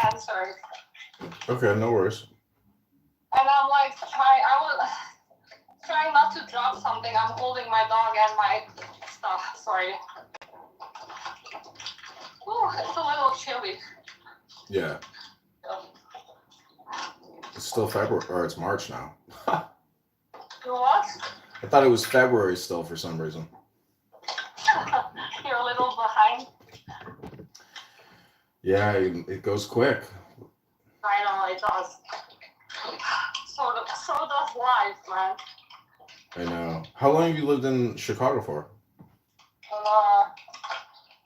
answer. Okay, no worries. And I'm like, I was trying not to drop something. I'm holding my dog and my stuff. Sorry. Oh, it's a little chilly. Yeah. It's still February, or it's March now. What? I thought it was February still for some reason. You're a little behind. Yeah, it goes quick. I know, it does. So does life, man. I know. How long have you lived in Chicago for?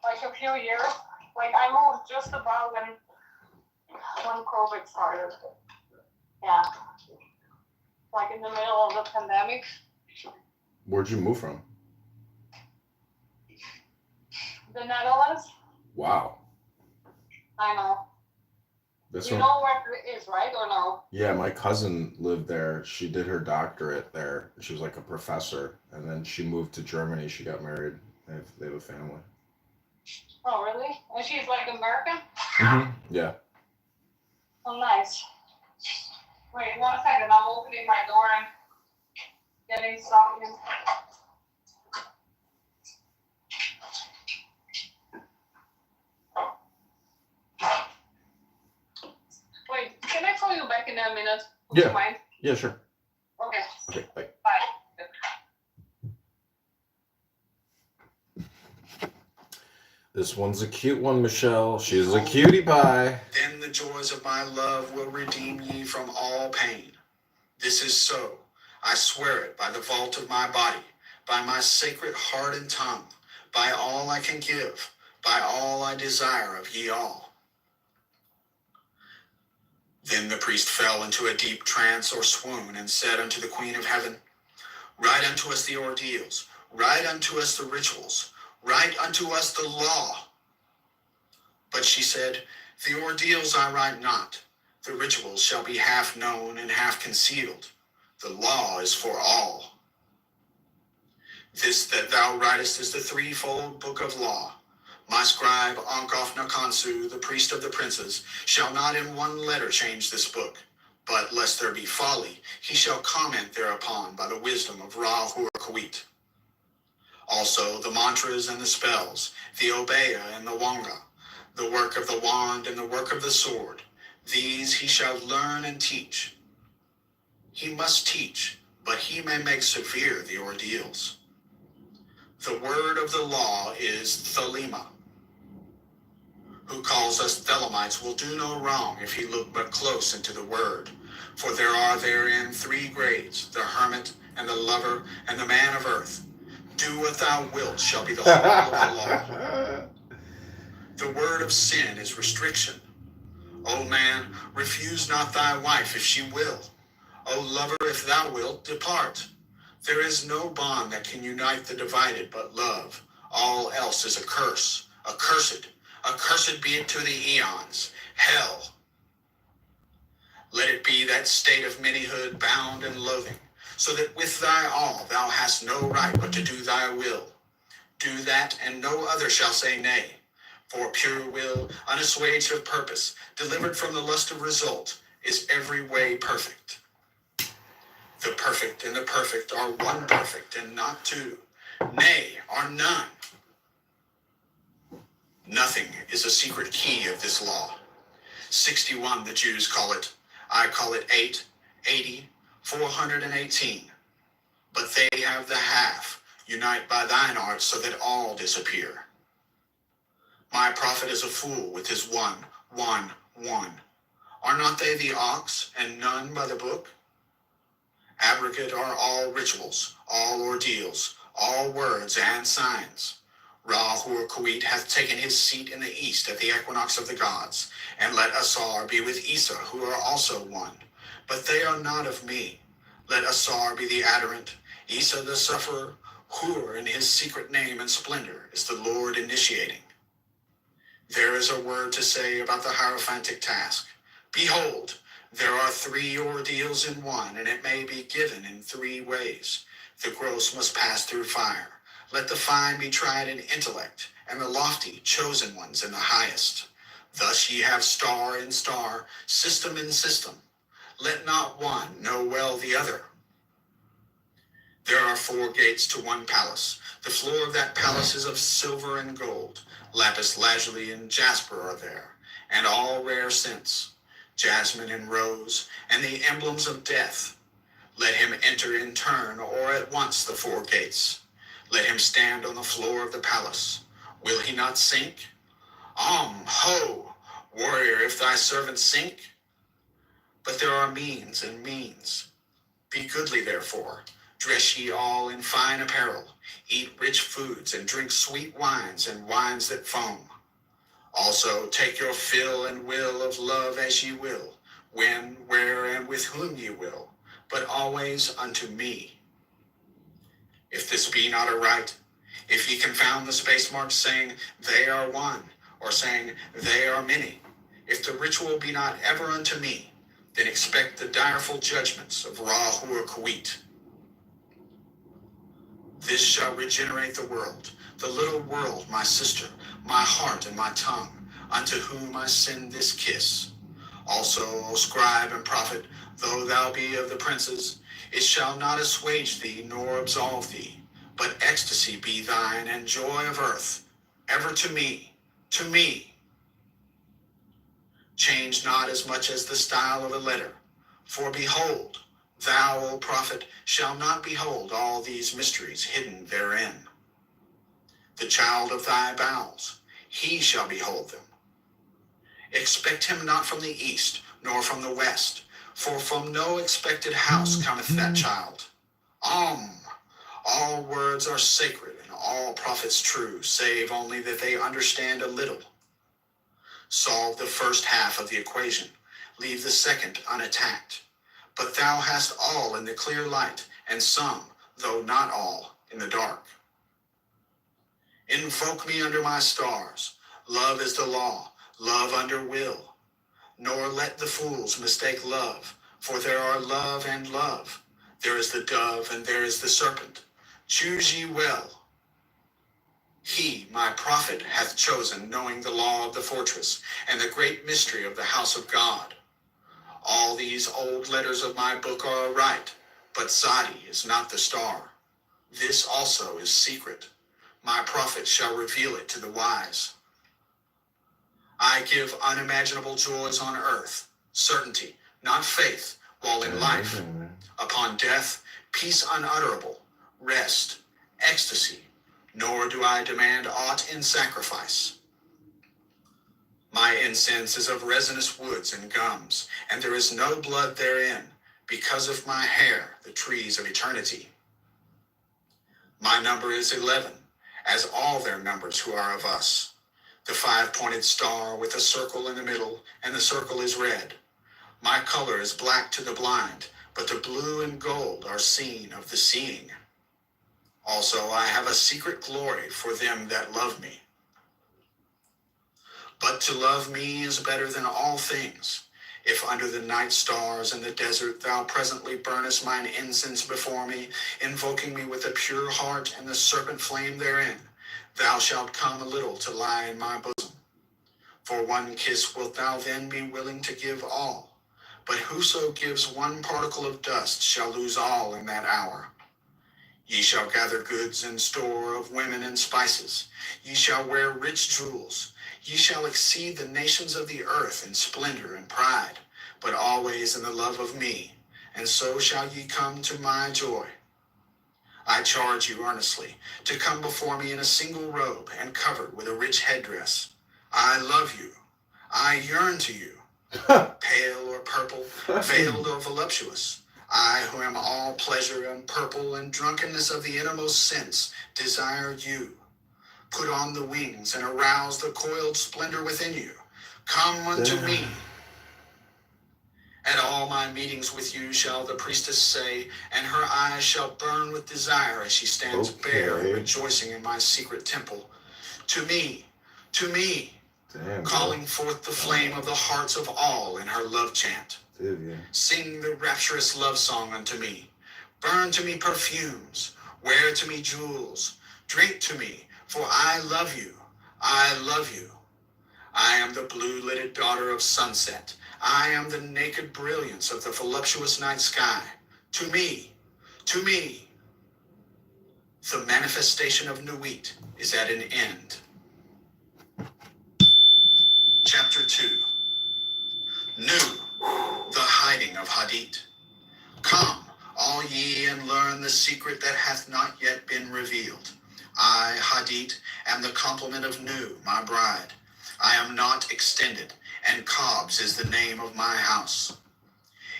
Like a few years. Like I moved just about when COVID started. Yeah. Like in the middle of the pandemic. Where'd you move from? The Netherlands. Wow. I know. You know where it is, right, or no? Yeah, my cousin lived there. She did her doctorate there. She was like a professor, and then she moved to Germany. She got married. They have a family. Oh, really? And she's like American? Mm-hmm. Yeah. Oh, nice. Wait 1 second. I'm opening my door and getting something. Wait, can I call you back in a minute? Would you mind? Yeah, sure. Okay. Okay, bye. Bye. This one's a cute one, Michelle. She's a cutie pie. Then the joys of my love will redeem ye from all pain. This is so. I swear it by the vault of my body, by my sacred heart and tongue, by all I can give, by all I desire of ye all. Then the priest fell into a deep trance or swoon and said unto the Queen of Heaven, write unto us the ordeals, write unto us the rituals, write unto us the law. But she said, the ordeals I write not. The rituals shall be half known and half concealed. The law is for all. This that thou writest is the threefold book of law. My scribe, Onkof Nakansu, the priest of the princes, shall not in one letter change this book. But lest there be folly, he shall comment thereupon by the wisdom of Ra Huarkawit. Also the mantras and the spells, the obeya and the wanga, the work of the wand and the work of the sword, these he shall learn and teach. He must teach, but he may make severe the ordeals. The word of the law is thelema. Who calls us Thelemites will do no wrong if he look but close into the word. For there are therein 3 grades, the hermit and the lover and the man of earth. Do what thou wilt shall be the whole of the law. The word of sin is restriction. O man, refuse not thy wife if she will. O lover, if thou wilt, depart. There is no bond that can unite the divided but love. All else is a curse, accursed. Accursed be it to the eons, hell. Let it be that state of manyhood bound and loathing, so that with thy all thou hast no right but to do thy will. Do that, and no other shall say nay. For pure will, unassuaged of purpose, delivered from the lust of result, is every way perfect. The perfect and the perfect are one perfect, and not two. Nay, are none. Nothing is a secret key of this law. 61 the Jews call it. I call it 8, 80, 418. But they have the half. Unite by thine art so that all disappear. My prophet is a fool with his 1, 1, 1. Are not they the ox, and none by the book? Abrogate are all rituals, all ordeals, all words and signs. Ra Huarkawit hath taken his seat in the east at the equinox of the gods, and let Asar be with Isa, who are also one. But they are not of me. Let Asar be the adorant, Isa the sufferer, Hur in his secret name and splendor is the Lord initiating. There is a word to say about the hierophantic task. Behold, there are 3 ordeals in one, and it may be given in 3 ways. The gross must pass through fire. Let the fine be tried in intellect, and the lofty chosen ones in the highest. Thus ye have star in star, system in system. Let not one know well the other. There are 4 gates to one palace. The floor of that palace is of silver and gold. Lapis lazuli and jasper are there, and all rare scents, jasmine and rose, and the emblems of death. Let him enter in turn or at once the 4 gates. Let him stand on the floor of the palace. Will he not sink? Ho, warrior, if thy servant sink. But there are means and means. Be goodly therefore. Dress ye all in fine apparel. Eat rich foods and drink sweet wines and wines that foam. Also take your fill and will of love as ye will, when, where, and with whom ye will, but always unto me. If this be not aright, if ye confound the space marks saying, they are one, or saying, they are many, if the ritual be not ever unto me, then expect the direful judgments of Ra-Hua-Kuit. This shall regenerate the world, the little world, my sister, my heart and my tongue, unto whom I send this kiss. Also, O scribe and prophet, though thou be of the princes, it shall not assuage thee nor absolve thee, but ecstasy be thine and joy of earth, ever to me, to me. Change not as much as the style of a letter, for behold, thou, O prophet, shalt not behold all these mysteries hidden therein. The child of thy bowels, he shall behold them. Expect him not from the east, nor from the west, for from no expected house cometh that child. All words are sacred, and all prophets true, save only that they understand a little. Solve the first half of the equation, leave the second unattacked. But thou hast all in the clear light, and some, though not all, in the dark. Invoke me under my stars. Love is the law, love under will. Nor let the fools mistake love, for there are love and love. There is the dove and there is the serpent. Choose ye well. He, my prophet, hath chosen, knowing the law of the fortress, and the great mystery of the house of God. All these old letters of my book are aright, but Sadi is not the star. This also is secret. My prophet shall reveal it to the wise. I give unimaginable joys on earth, certainty, not faith, while in life. Upon death, peace unutterable, rest, ecstasy, nor do I demand aught in sacrifice. My incense is of resinous woods and gums, and there is no blood therein, because of my hair, the trees of eternity. My number is 11, as all their numbers who are of us. The 5-pointed star with a circle in the middle, and the circle is red. My color is black to the blind, but the blue and gold are seen of the seeing. Also I have a secret glory for them that love me. But to love me is better than all things. If under the night stars in the desert thou presently burnest mine incense before me, invoking me with a pure heart and the serpent flame therein, thou shalt come a little to lie in my bosom. For one kiss wilt thou then be willing to give all. But whoso gives one particle of dust shall lose all in that hour. Ye shall gather goods and store of women and spices. Ye shall wear rich jewels. Ye shall exceed the nations of the earth in splendor and pride, but always in the love of me, and so shall ye come to my joy. I charge you earnestly to come before me in a single robe and covered with a rich headdress. I love you. I yearn to you. Pale or purple, veiled or voluptuous, I who am all pleasure and purple and drunkenness of the innermost sense, desire you. Put on the wings and arouse the coiled splendor within you. Come unto me. At all my meetings with you shall the priestess say, and her eyes shall burn with desire as she stands bare and rejoicing in my secret temple. To me, calling forth the flame of the hearts of all in her love chant. Sing the rapturous love song unto me. Burn to me perfumes. Wear to me jewels. Drink to me, for I love you. I love you. I am the blue-lidded daughter of sunset. I am the naked brilliance of the voluptuous night sky. To me, the manifestation of Nuit is at an end. Chapter 2. Nu, the hiding of Hadit. Come, all ye, and learn the secret that hath not yet been revealed. I, Hadit, am the complement of Nu, my bride. I am not extended, and Cobs is the name of my house.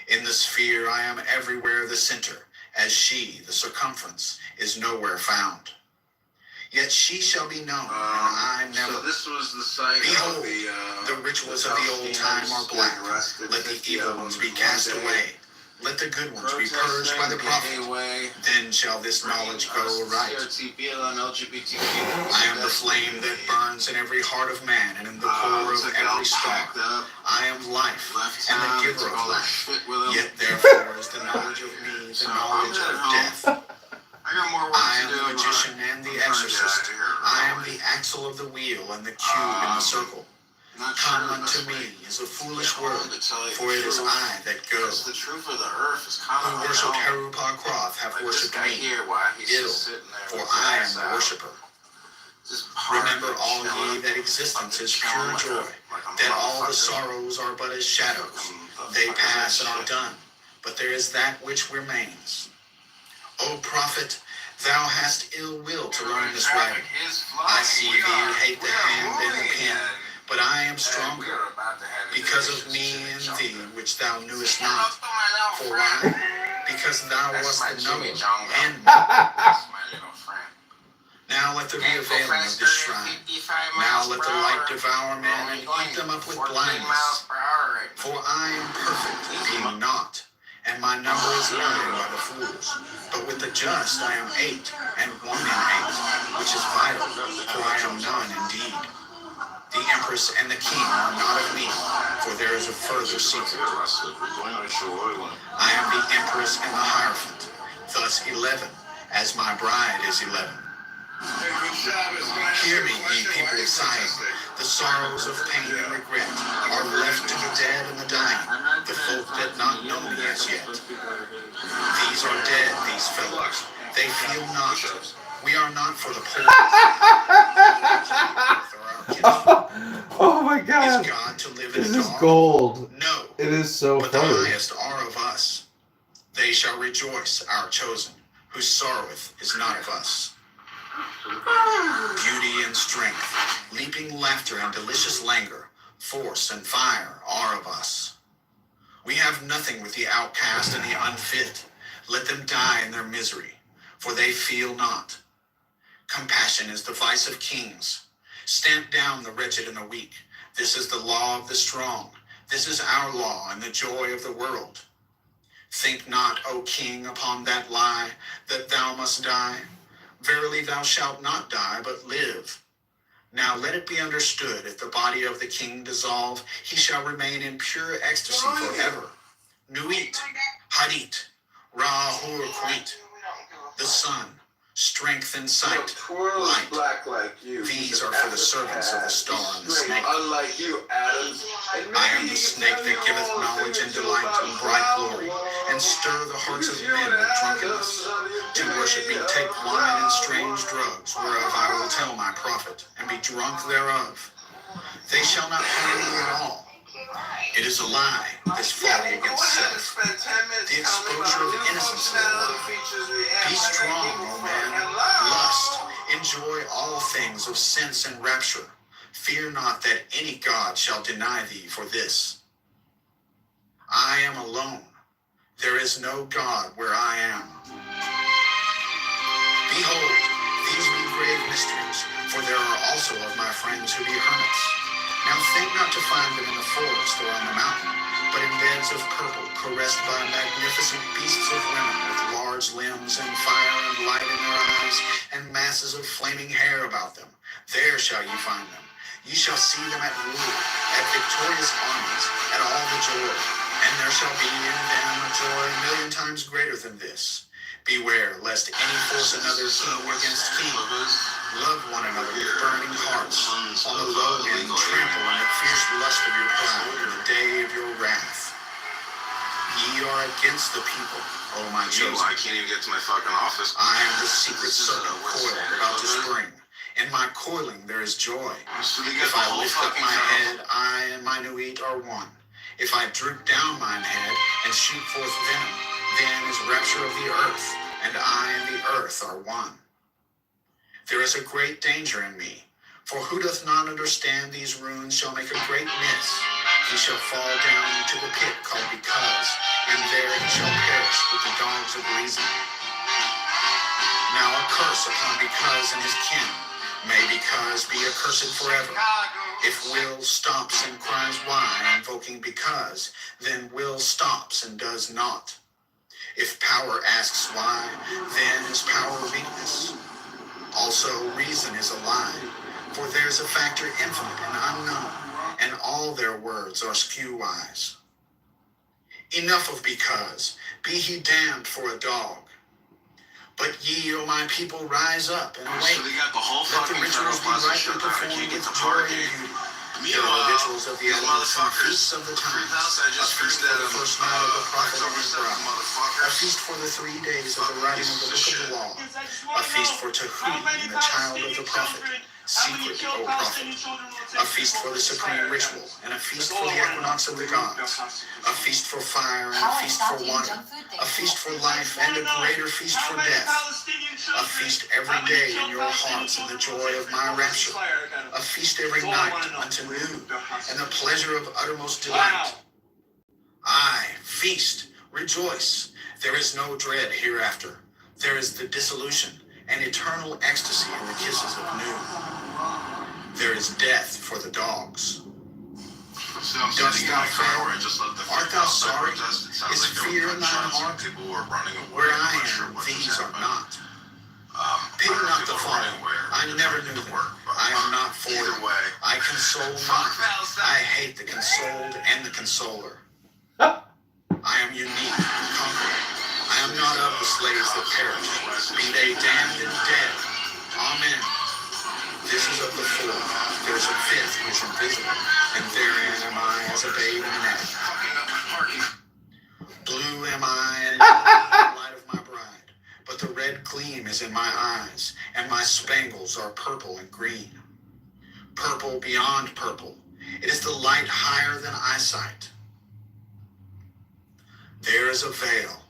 In the sphere I am everywhere the center, as she, the circumference, is nowhere found. Yet she shall be known, and I never. So this was the site Behold, of the rituals of the old time are black. Let the evil ones be cast away. Let the good ones be purged by the prophet. Then shall this knowledge go aright. I am the flame that burns in every heart of man and in the core of every star. I am life and the giver of life. Yet therefore is the knowledge of me the knowledge of death. I am the magician and the exorcist. I am the axle of the wheel and the cube in the circle. Come unto me is a foolish word, for it is I that go. The truth of the earth is kind of Who worship Herupa Kroth have worshipped me. Ill, for I am the worshipper. Remember all ye that existence is pure joy, that all the sorrows are but as shadows. They pass and are done, but there is that which remains. O prophet, thou hast ill will to learn this writing. I see thee hate the hand and the pen, but I am stronger, because of me and thee, which thou knewest not. For why? Because thou wast the knower, and now let there be a veiling of this shrine. Now let the light devour men and eat them up with blindness. For I am perfect, being not, and my number is 9 by the fools. But with the just I am 8, and 1 in 8, which is vital, for I am none indeed. The empress and the king are not of me, for there is a further secret. I am the empress and the hierophant, thus 11, as my bride is 11. Hear me, ye people of Zion. The sorrows of pain and regret are left to the dead and the dying, the folk that not know me as yet. These are dead, these fellows. They feel not. We are not for the poor. Oh my God! Is God to live in This a is dog? gold. No. It is so But the funny. highest are of us. They shall rejoice, our chosen, whose sorroweth is not of us. Beauty and strength, leaping laughter and delicious languor, force and fire are of us. We have nothing with the outcast and the unfit. Let them die in their misery, for they feel not. Compassion is the vice of kings. Stamp down the wretched and the weak. This is the law of the strong. This is our law and the joy of the world. Think not, O king, upon that lie, that thou must die. Verily thou shalt not die, but live. Now let it be understood, if the body of the king dissolve, he shall remain in pure ecstasy forever. Nuit, Hadit, Rahur Kuit, the sun, strength and sight, light. These are for the servants of the star and the snake. I am the snake that giveth knowledge and delight and bright glory, and stir the hearts of men with drunkenness. To worship me take wine and strange drugs, whereof I will tell my prophet, and be drunk thereof. They shall not harm you at all. It is a lie, this folly against self. The exposure of innocence is a lie. Be strong, O man. Lust. Enjoy all things of sense and rapture. Fear not that any god shall deny thee for this. I am alone. There is no god where I am. Behold, these be grave mysteries, for there are also of my friends who be hermits. Now think not to find them in the forest or on the mountain, but in beds of purple, caressed by magnificent beasts of women with large limbs and fire and light in their eyes, and masses of flaming hair about them. There shall ye find them. Ye shall see them at rule, at victorious armies, at all the joy. And there shall be in them a joy 1,000,000 times greater than this. Beware lest any force another king against king. Love one another with burning hearts. On the low end, trample in the fierce lust of your pride in the day of your wrath. Ye are against the people, O my chosen. I can't even get to my fucking office. I am the secret serpent coiled about to spring. In my coiling there is joy. If I lift up my head, I and my new wheat are one. If I droop down mine head and shoot forth venom, then is rapture of the earth, and I and the earth are one. There is a great danger in me, for who doth not understand these runes shall make a great miss. He shall fall down into the pit called Because, and there he shall perish with the dogs of reason. Now a curse upon Because and his kin. May Because be accursed forever. If will stops and cries why, invoking Because, then will stops and does not. If power asks why, then is power weakness. Also reason is a lie, for there's a factor infinite and unknown, and all their words are skew-wise. Enough of Because, be he damned for a dog. But ye, O my people, rise up and awake. So they got the whole Let the fucking rituals be rightly performed with joy and beauty. There are rituals of the elements and feasts of the times. A feast for the first night of the prophet and his bride. A feast for the 3 days of the writing of the book of the law. A feast for Tehud, the child of the prophet. Secret, O prophet. A feast for the supreme ritual, and a feast for the equinox of the gods. A feast for fire, and a feast for water. A feast for life, and a greater feast for death. A feast every day in your hearts in the joy of my rapture. A feast every night unto noon, and the pleasure of uttermost delight. Aye, feast, rejoice. There is no dread hereafter. There is the dissolution and eternal ecstasy in the kisses of noon. There is death for the dogs. Dost thou fail? Art thou sorry? Is fear in thine heart? Where I am, these are not. Pity not the fallen. I never knew them. I am not for them. I console not. I hate the consoled and the consoler. I am unique, conqueror. I am not of the slaves that perish. Be they damned and dead. Amen. This is of the four. There is a fifth which is invisible, and therein am I as a babe in an egg. Blue am I, and the light of my bride. But the red gleam is in my eyes, and my spangles are purple and green. Purple beyond purple. It is the light higher than eyesight. There is a veil.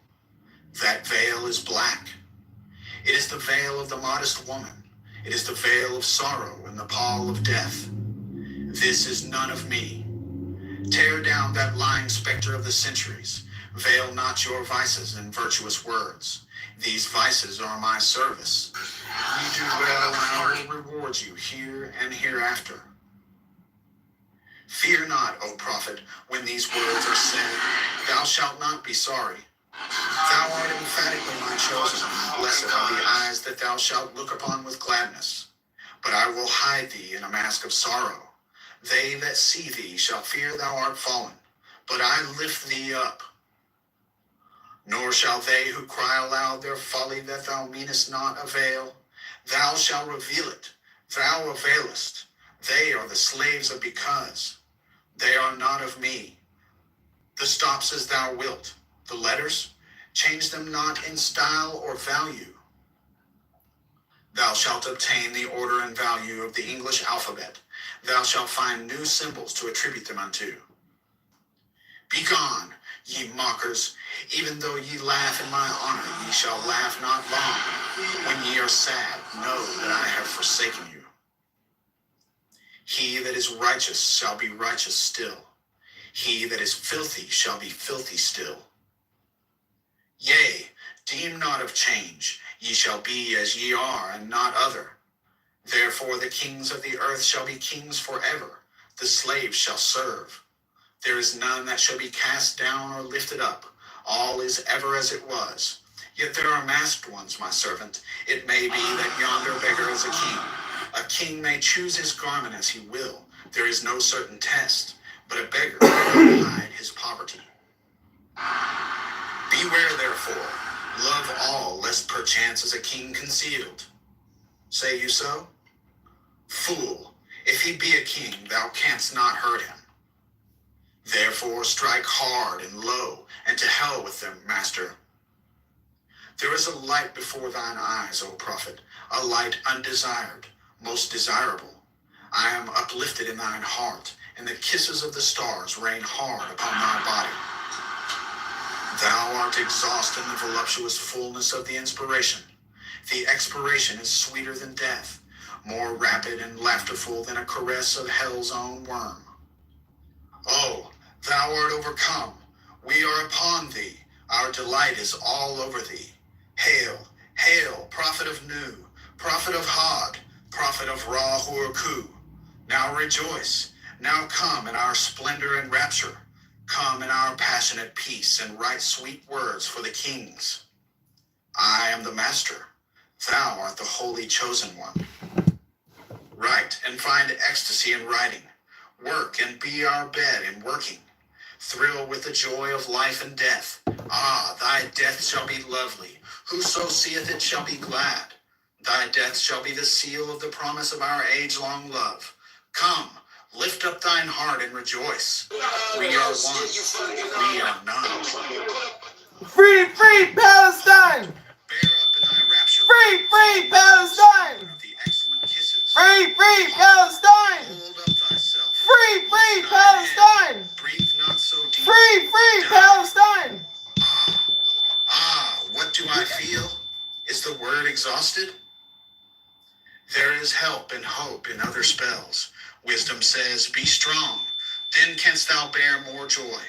That veil is black. It is the veil of the modest woman. It is the veil of sorrow and the pall of death. This is none of me. Tear down that lying specter of the centuries. Veil not your vices in virtuous words. These vices are my service. Ye do well, and I will reward you here and hereafter. Fear not, O prophet, when these words are said. Thou shalt not be sorry. Thou art emphatically my chosen. Blessed are the eyes that thou shalt look upon with gladness. But I will hide thee in a mask of sorrow. They that see thee shall fear thou art fallen, but I lift thee up. Nor shall they who cry aloud their folly that thou meanest not avail. Thou shalt reveal it. Thou availest. They are the slaves of Because. They are not of me. The stops as thou wilt. The letters, change them not in style or value. Thou shalt obtain the order and value of the English alphabet. Thou shalt find new symbols to attribute them unto. Begone, ye mockers, even though ye laugh in my honor, ye shall laugh not long. When ye are sad, know that I have forsaken you. He that is righteous shall be righteous still. He that is filthy shall be filthy still. Yea, deem not of change, ye shall be as ye are, and not other. Therefore the kings of the earth shall be kings forever, the slaves shall serve. There is none that shall be cast down or lifted up, all is ever as it was. Yet there are masked ones, my servant. It may be that yonder beggar is a king. A king may choose his garment as he will. There is no certain test, but a beggar cannot hide his poverty. Beware, therefore, love all, lest perchance is a king concealed. Say you so? Fool, if he be a king, thou canst not hurt him. Therefore strike hard and low, and to hell with them, master. There is a light before thine eyes, O prophet, a light undesired, most desirable. I am uplifted in thine heart, and the kisses of the stars rain hard upon thy body. Thou art exhausted in the voluptuous fullness of the inspiration. The expiration is sweeter than death, more rapid and laughterful than a caress of hell's own worm. Oh, thou art overcome. We are upon thee. Our delight is all over thee. Hail, hail, prophet of Nu, prophet of Hod, prophet of Ra-Hur-Ku. Now rejoice. Now come in our splendor and rapture. Come in our passionate peace and write sweet words for the kings. I am the master. Thou art the holy chosen one. Write and find ecstasy in writing. Work and be our bed in working. Thrill with the joy of life and death. Ah, thy death shall be lovely. Whoso seeth it shall be glad. Thy death shall be the seal of the promise of our age-long love. Come, lift up thine heart and rejoice. We are one. We are none. Free, free Palestine! Bear up in thy rapture. Free, free Palestine! Of the excellent kisses. Free, free Palestine! Hold up thyself. Free, free Palestine! Breathe not so deep. Free, free Palestine! What do I feel? Is the word exhausted? There is help and hope in other spells. Wisdom says, be strong, then canst thou bear more joy.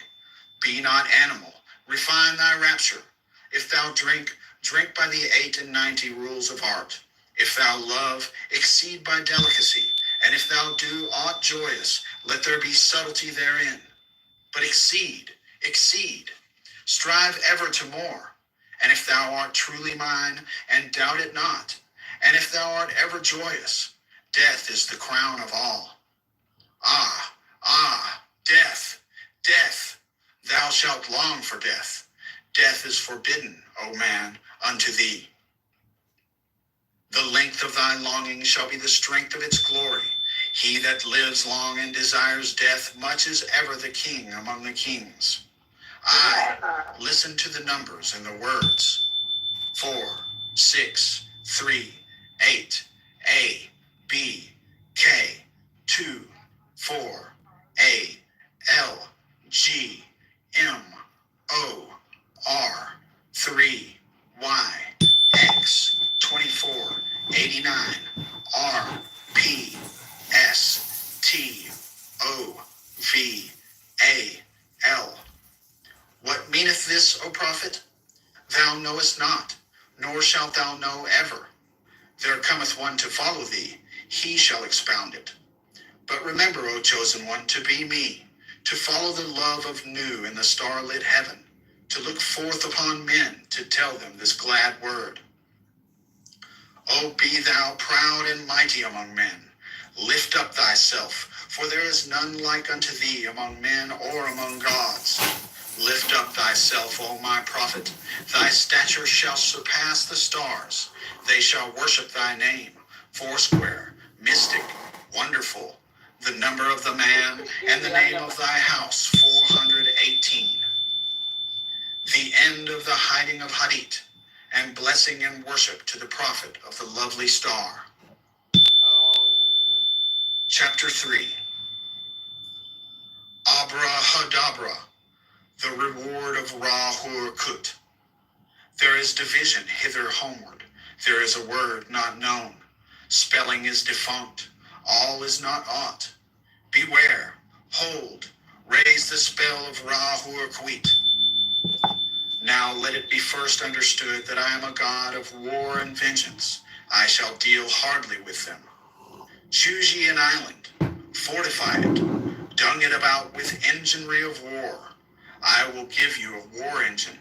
Be not animal, refine thy rapture. If thou drink, drink by the 98 rules of art. If thou love, exceed by delicacy. And if thou do aught joyous, let there be subtlety therein. But exceed, exceed. Strive ever to more. And if thou art truly mine, and doubt it not, and if thou art ever joyous, death is the crown of all. Death, death, thou shalt long for death. Death is forbidden, O man, unto thee. The length of thy longing shall be the strength of its glory. He that lives long and desires death much is ever the king among the kings. Listen to the numbers and the words. 4, 6, 3, 8, A, B, K, 2, 4, A, L, G, M, O, R, 3, Y, X, 24, 89, R, P, S, T, O, V, A, L. What meaneth this, O prophet? Thou knowest not, nor shalt thou know ever. There cometh one to follow thee, he shall expound it. But remember, O chosen one, to be me, to follow the love of Nu in the starlit heaven, to look forth upon men, to tell them this glad word. O be thou proud and mighty among men. Lift up thyself, for there is none like unto thee among men or among gods. Lift up thyself, O my prophet. Thy stature shall surpass the stars. They shall worship thy name, foursquare, mystic, wonderful. The number of the man and the name of thy house, 418. The end of the hiding of Hadit, and blessing and worship to the prophet of the lovely star. Chapter 3. Abrahadabra, the reward of Ra-Hur-Kut. There is division hither homeward. There is a word not known. Spelling is defunct. All is not aught. Beware, hold, raise the spell of Ra-Hur-Kuit. Now let it be first understood that I am a god of war and vengeance. I shall deal hardly with them. Choose ye an island, fortify it, dung it about with enginery of war. I will give you a war engine.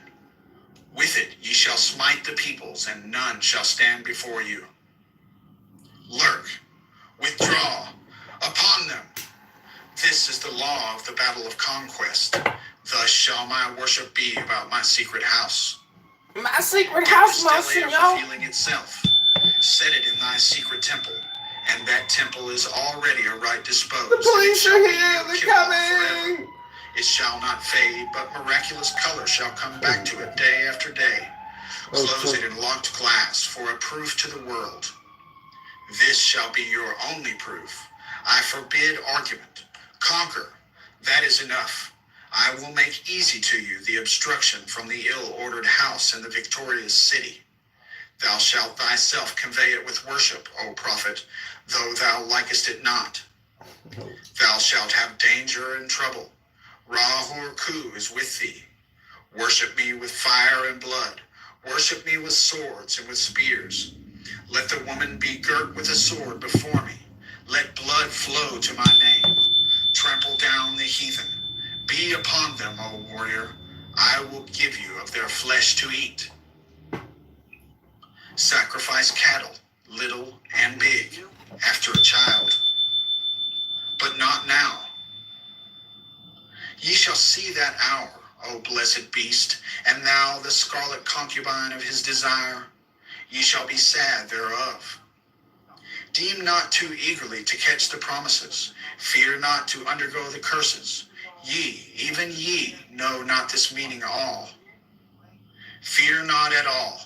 With it ye shall smite the peoples, and none shall stand before you. Lurk, withdraw, upon them. This is the law of the battle of conquest. Thus shall my worship be about my secret house. My secret house, Stellar Monsignor! revealing itself. set it in thy secret temple, and that temple is already aright disposed. The police are and it here. shall be They're kept forever. coming. It shall not fade, but miraculous color shall come back to it day after day. Close it in locked glass for a proof to the world. This shall be your only proof. I forbid argument. Conquer. That is enough. I will make easy to you the obstruction from the ill-ordered house in the victorious city. Thou shalt thyself convey it with worship, O prophet, though thou likest it not. Thou shalt have danger and trouble. Ra-Hur-Ku is with thee. Worship me with fire and blood. Worship me with swords and with spears. Let the woman be girt with a sword before me. Let blood flow to my name. Trample down the heathen. Be upon them, O warrior. I will give you of their flesh to eat. Sacrifice cattle, little and big, after a child. But not now. Ye shall see that hour, O blessed beast, and thou the scarlet concubine of his desire. Ye shall be sad thereof. Deem not too eagerly to catch the promises. Fear not to undergo the curses. Ye, even ye, know not this meaning all. Fear not at all.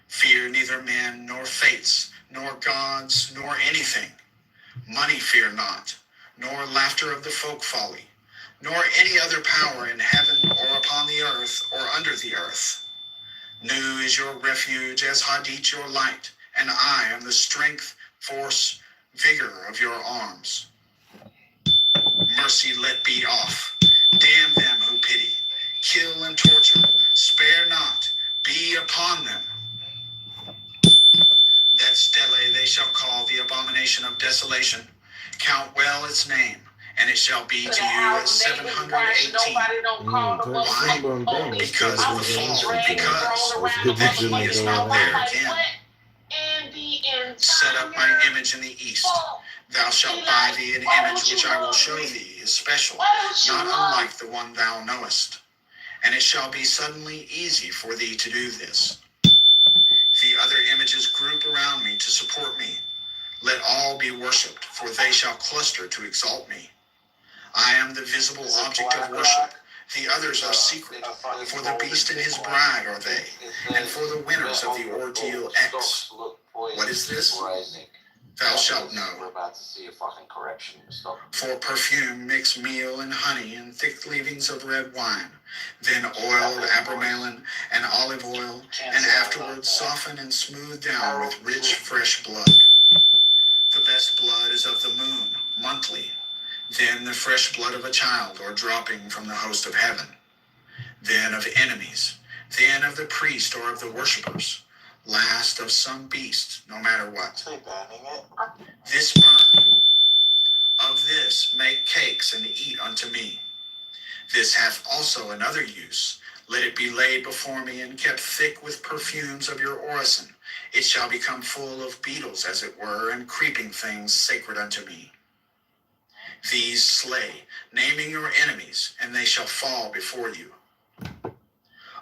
Fear neither men, nor fates, nor gods, nor anything. Money fear not, nor laughter of the folk folly, nor any other power in heaven or upon the earth or under the earth. Nu is your refuge as Hadit your light, and I am the strength, force, vigor of your arms. Mercy let be off. Damn them who pity. Kill and torture. Spare not. Be upon them. That stele they shall call the abomination of desolation. Count well its name, and it shall be to you as 718. Why? Because of the fall, because that he is not there again. Set up my image in the east. Thou shalt buy thee an image which I will show thee is special, not unlike the one thou knowest. And it shall be suddenly easy for thee to do this. The other images group around me to support me. Let all be worshipped, for they shall cluster to exalt me. I am the visible object of worship. The others are secret. For the beast and his bride are they, and for the winners of the ordeal X. What is this? Thou shalt know. We're about to see a fucking correction. Stop. For perfume mix meal and honey and thick leavings of red wine, then oil of abramelin and olive oil, and afterwards soften and smooth down with rich fresh blood. The best blood is of the moon, monthly, then the fresh blood of a child or dropping from the host of heaven, then of enemies, then of the priest or of the worshippers, last of some beast, no matter what. This burn. Of this make cakes and eat unto me. This hath also another use. Let it be laid before me and kept thick with perfumes of your orison. It shall become full of beetles, as it were, and creeping things sacred unto me. These slay, naming your enemies, and they shall fall before you.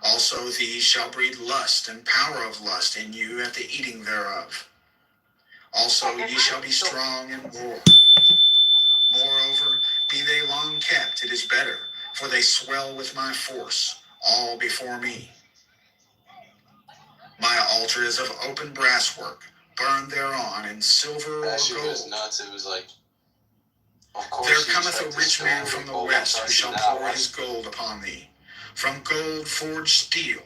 Also these shall breed lust and power of lust in you at the eating thereof. Also ye shall be strong in war. Moreover, be they long kept, it is better, for they swell with my force, all before me. My altar is of open brass work, burned thereon in silver or That shit was gold. nuts. It was like, of course, There cometh a rich man from the west who shall pour his his. gold upon thee. From gold forged steel,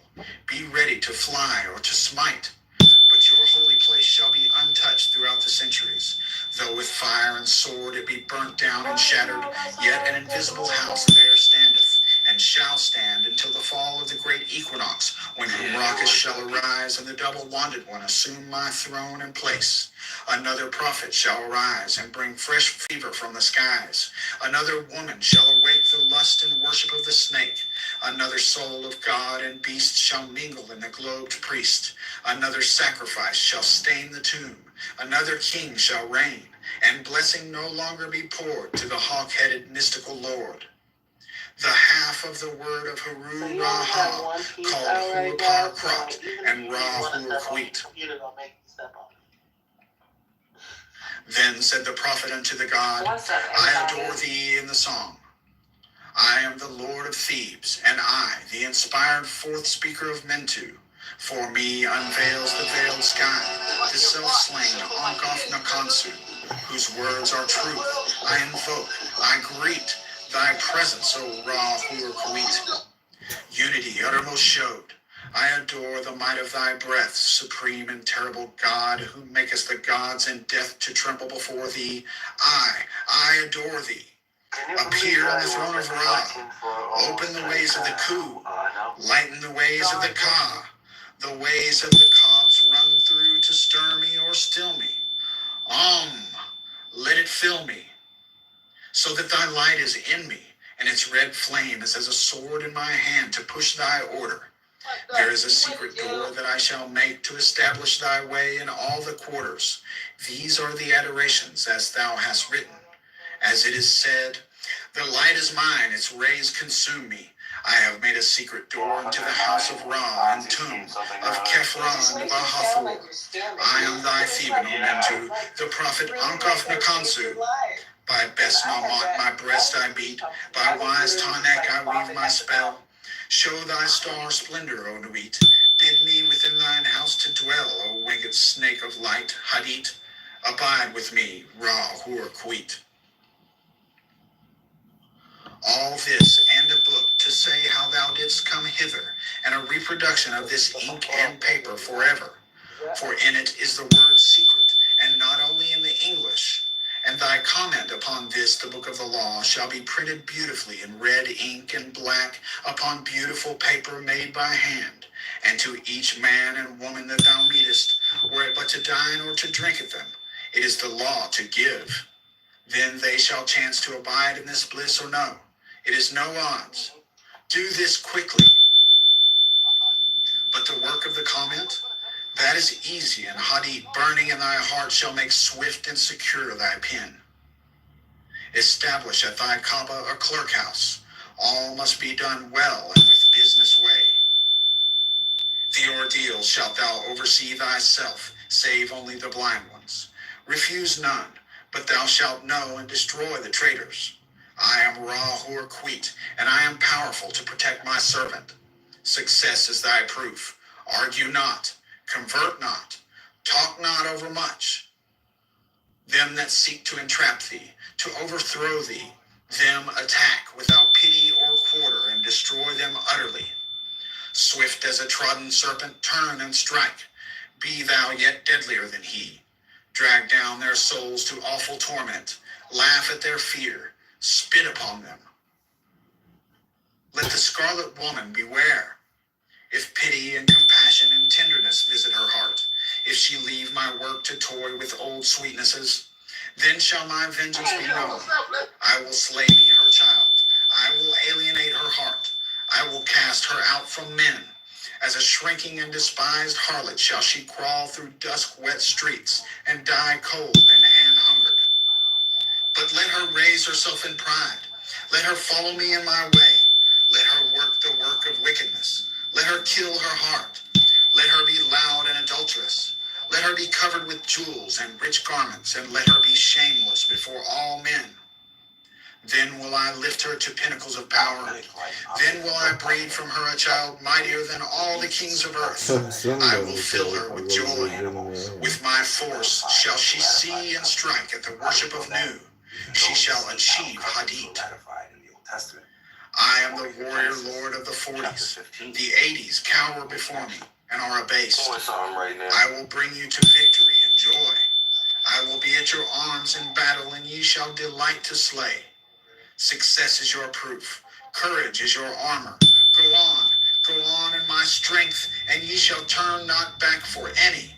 be ready to fly or to smite. But your holy place shall be untouched throughout the centuries. Though with fire and sword it be burnt down and shattered, yet an invisible house there standeth, and shall stand until the fall of the great equinox, when Humrachus shall arise, and the double-wanded one assume my throne and place. Another prophet shall arise and bring fresh fever from the skies. Another woman shall awake the lust and worship of the snake. Another soul of God and beast shall mingle in the globed priest. Another sacrifice shall stain the tomb. Another king shall reign, and blessing no longer be poured to the hawk-headed mystical lord. The half of the word of Haru Raha, called Hur Par Krat and Ra Hur Huit. Then said the prophet unto the God, I adore thee in the song. I am the Lord of Thebes, and I, the inspired fourth speaker of Mentu. For me unveils the veiled sky, the self-slain Onkof Nakansu, whose words are truth. I invoke, I greet thy presence, O Ra Hur Unity uttermost showed. I adore the might of thy breath, supreme and terrible God, who makest the gods and death to tremble before thee. I adore thee. Appear on the throne of Ra. Open the ways of the Ku. Lighten the ways of the Ka. The ways of the Cobs run through to stir me or still me. Let it fill me, so that thy light is in me, and its red flame is as a sword in my hand to push thy order. There is a secret door that I shall make to establish thy way in all the quarters. These are the adorations as thou hast written. As it is said, the light is mine, its rays consume me. I have made a secret door into the house of Ra and tomb of Kephron and Bahathor. I am thy Theban, O Mentu, the prophet Onkof Nakansu. By best Namot my breast I beat, by wise Tanek I weave my spell. Show thy star splendor, O Nuit. Bid me within thine house to dwell, O winged snake of light, Hadit. Abide with me, Ra Hur Kuit. All this and a book to say how thou didst come hither, and a reproduction of this ink and paper forever. For in it is the word secret, and not only in the English. And thy comment upon this, the book of the law, shall be printed beautifully in red ink and black upon beautiful paper made by hand. And to each man and woman that thou meetest, were it but to dine or to drink at them, it is the law to give. Then they shall chance to abide in this bliss or no. It is no odds. Do this quickly. But the work of the comment, that is easy, and Hadit burning in thy heart shall make swift and secure thy pen. Establish at thy Kaaba a clerk house. All must be done well and with business way. The ordeal shalt thou oversee thyself, save only the blind ones. Refuse none, but thou shalt know and destroy the traitors. I am Ra Hur Kuit, and I am powerful to protect my servant. Success is thy proof. Argue not, convert not, talk not over much. Them that seek to entrap thee, to overthrow thee, them attack without pity or quarter, and destroy them utterly. Swift as a trodden serpent, turn and strike. Be thou yet deadlier than he. Drag down their souls to awful torment. Laugh at their fear. Spit upon them. Let the scarlet woman beware. If pity and compassion and tenderness visit her heart, if she leave my work to toy with old sweetnesses, then shall my vengeance be known. I will slay me her child. I will alienate her heart. I will cast her out from men. As a shrinking and despised harlot shall she crawl through dusk-wet streets and die cold and an-hungered. But let her raise herself in pride. Let her follow me in my way. Let her work the work of wickedness. Let her kill her heart. Let her be loud and adulterous. Let her be covered with jewels and rich garments, and let her be shameless before all men. Then will I lift her to pinnacles of power. Then will I breed from her a child mightier than all the kings of earth. I will fill her with joy. With my force shall she see and strike at the worship of Nu. She shall achieve Hadit. I am the warrior lord of the 40s. The 80s cower before me and are abased. I will bring you to victory and joy. I will be at your arms in battle, and ye shall delight to slay. Success is your proof. Courage is your armor. Go on in my strength, and ye shall turn not back for any.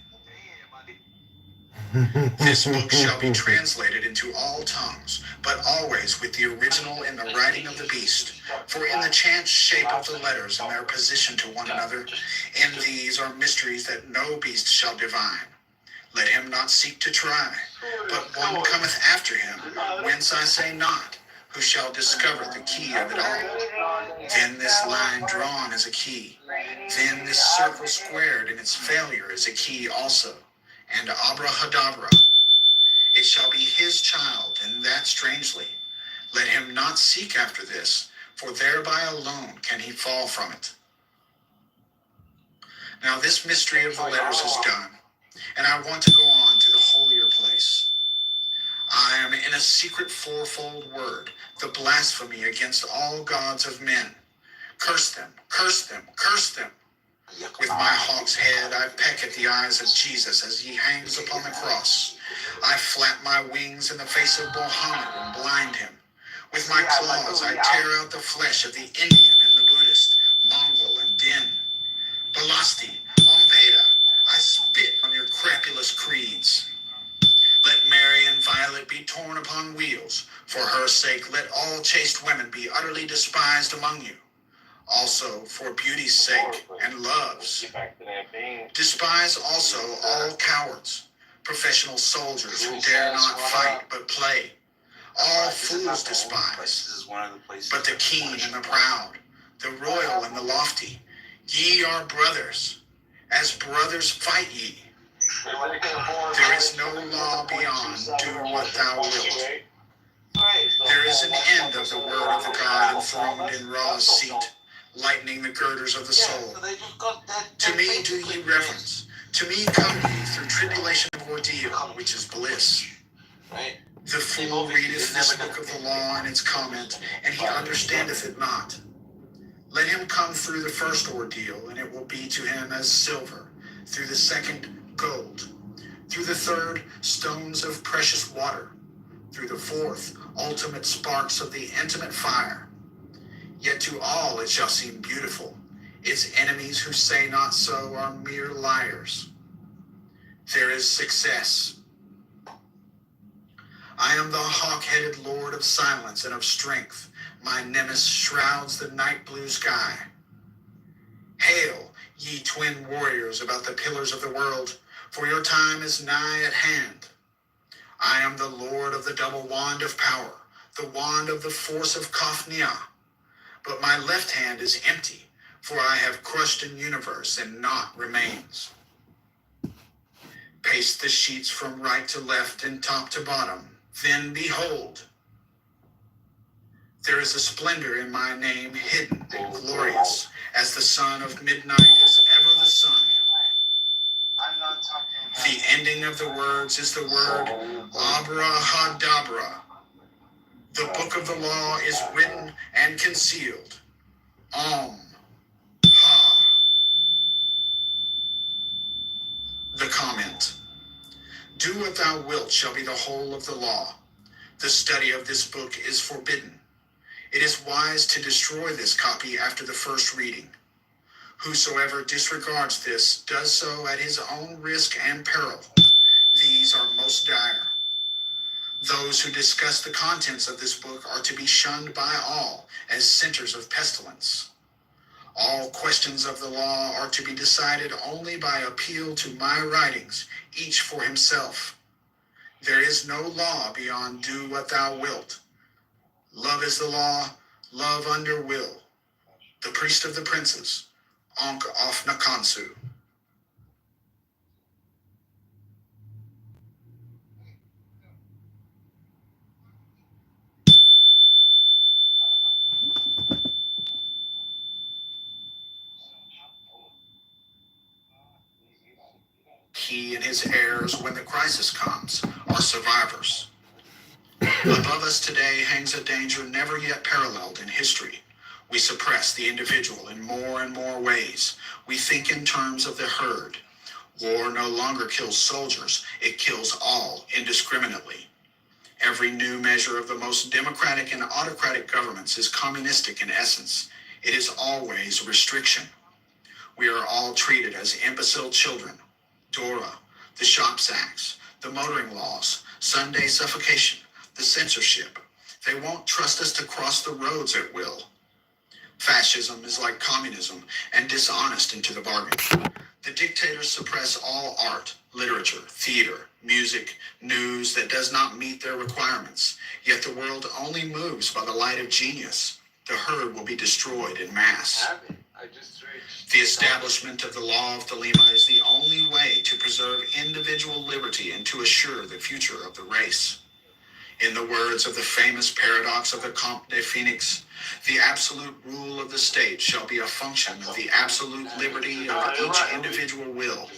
This book shall be translated into all tongues, but always with the original in the writing of the beast. For in the chance shape of the letters and their position to one another, in these are mysteries that no beast shall divine. Let him not seek to try, but one cometh after him, whence I say not, who shall discover the key of it all. Then this line drawn is a key. Then this circle squared in its failure is a key also. And abrahadabra. It shall be his child, and that strangely. Let him not seek after this, for thereby alone can he fall from it. Now this mystery of the letters is done, and I want to go on to the holier place. I am in a secret fourfold word, the blasphemy against all gods of men. Curse them, curse them, curse them. With my hawk's head I peck at the eyes of Jesus as he hangs upon the cross. I flap my wings in the face of Mohammed and blind him. With my claws I tear out the flesh of the Indian and the Buddhist, Mongol and Din. Balasti, Ompeda, I spit on your crapulous creeds. Let Mary and Violet be torn upon wheels. For her sake let all chaste women be utterly despised among you. Also for beauty's sake and love's. Despise also all cowards, professional soldiers who dare not fight but play. All fools despise, but the keen and the proud, the royal and the lofty. Ye are brothers, as brothers fight ye. There is no law beyond, do what thou wilt. There is an end of the word of the God enthroned in Ra's seat, lightening the girders of the soul. To me do ye reverence, to me come ye through tribulation of ordeal, which is bliss. The fool readeth this book of the law and its comment, and he understandeth it not. Let him come through the first ordeal, and it will be to him as silver, through the second gold, through the third stones of precious water, through the fourth ultimate sparks of the intimate fire. Yet to all it shall seem beautiful. Its enemies who say not so are mere liars. There is success. I am the hawk-headed lord of silence and of strength. My nemesis shrouds the night blue sky. Hail, ye twin warriors about the pillars of the world, for your time is nigh at hand. I am the lord of the double wand of power, the wand of the force of Kafnia. But my left hand is empty, for I have crushed an universe and naught remains. Paste the sheets from right to left and top to bottom. Then behold, there is a splendor in my name hidden and glorious, as the sun of midnight is ever the sun. The ending of the words is the word abrahadabra. The book of the law is written and concealed. Ha. The comment. Do what thou wilt shall be the whole of the law. The study of this book is forbidden. It is wise to destroy this copy after the first reading. Whosoever disregards this does so at his own risk and peril. These are most dire. Those who discuss the contents of this book are to be shunned by all as centers of pestilence. All questions of the law are to be decided only by appeal to my writings, each for himself. There is no law beyond do what thou wilt. Love is the law, love under will. The priest of the princes, Ankh of Nakansu. He and his heirs, when the crisis comes, are survivors. Above us today hangs a danger never yet paralleled in history. We suppress the individual in more and more ways. We think in terms of the herd. War no longer kills soldiers, it kills all indiscriminately. Every new measure of the most democratic and autocratic governments is communistic in essence. It is always restriction. We are all treated as imbecile children. DORA, the Shops Acts, the motoring laws, Sunday suffocation, the censorship. They won't trust us to cross the roads at will. Fascism is like communism and dishonest into the bargain. The dictators suppress all art, literature, theater, music, news that does not meet their requirements. Yet the world only moves by the light of genius. The herd will be destroyed in mass. The establishment of the law of Thelema is the only way to preserve individual liberty and to assure the future of the race. In the words of the famous paradox of the Comte de Phoenix, the absolute rule of the state shall be a function of the absolute liberty of each individual will.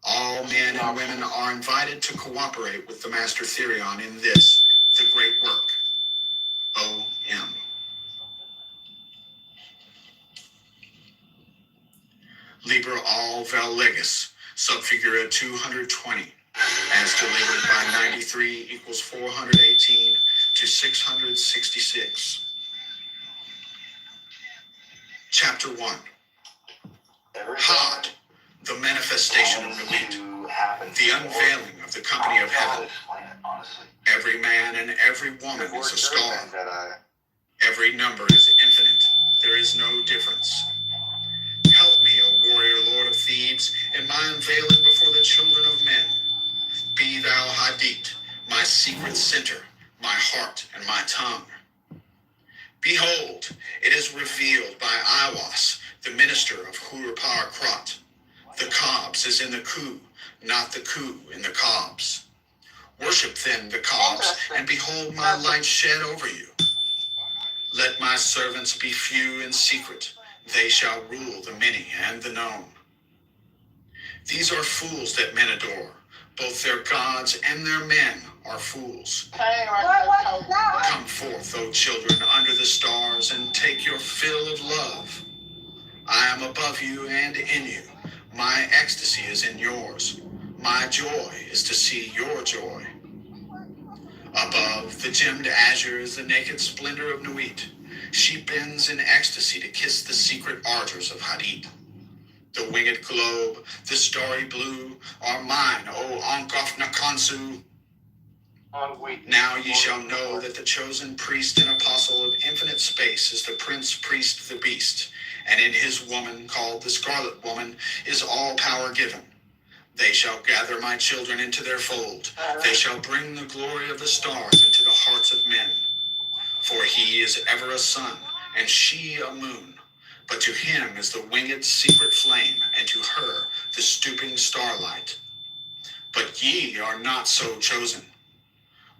All men and women are invited to cooperate with the Master Therion in this, the great work. O.M. Liber al vel legis, subfigura 220, as delivered by 93 equals 418 to 666. Chapter 1. Hod, the manifestation of Nuit, the unveiling of the company of heaven. Every man and every woman is a star. Every number is infinite. There is no difference. Help me, O warrior lord of Thebes, in my unveiling before the children of men. Be thou Hadit, my secret center, my heart and my tongue. Behold, it is revealed by Iwas, the minister of Hurpar Krat. The cobs is in the coup, not the coup in the cobs. Worship then the cobs, and behold my light shed over you. Let my servants be few in secret, they shall rule the many and the known. These are fools that men adore, both their gods and their men are fools. Come forth, O children, under the stars, and take your fill of love. I am above you and in you. My ecstasy is in yours. My joy is to see your joy. Above, the gemmed azure is the naked splendor of Nuit. She bends in ecstasy to kiss the secret ardors of Hadid. The winged globe, the starry blue, are mine, O Ankof Nakansu. Now ye shall know that the chosen priest and apostle of infinite space is the prince priest the beast, and in his woman, called the Scarlet Woman, is all power given. They shall gather my children into their fold. They shall bring the glory of the stars into the hearts of men. For he is ever a sun, and she a moon. But to him is the winged secret flame, and to her the stooping starlight. But ye are not so chosen.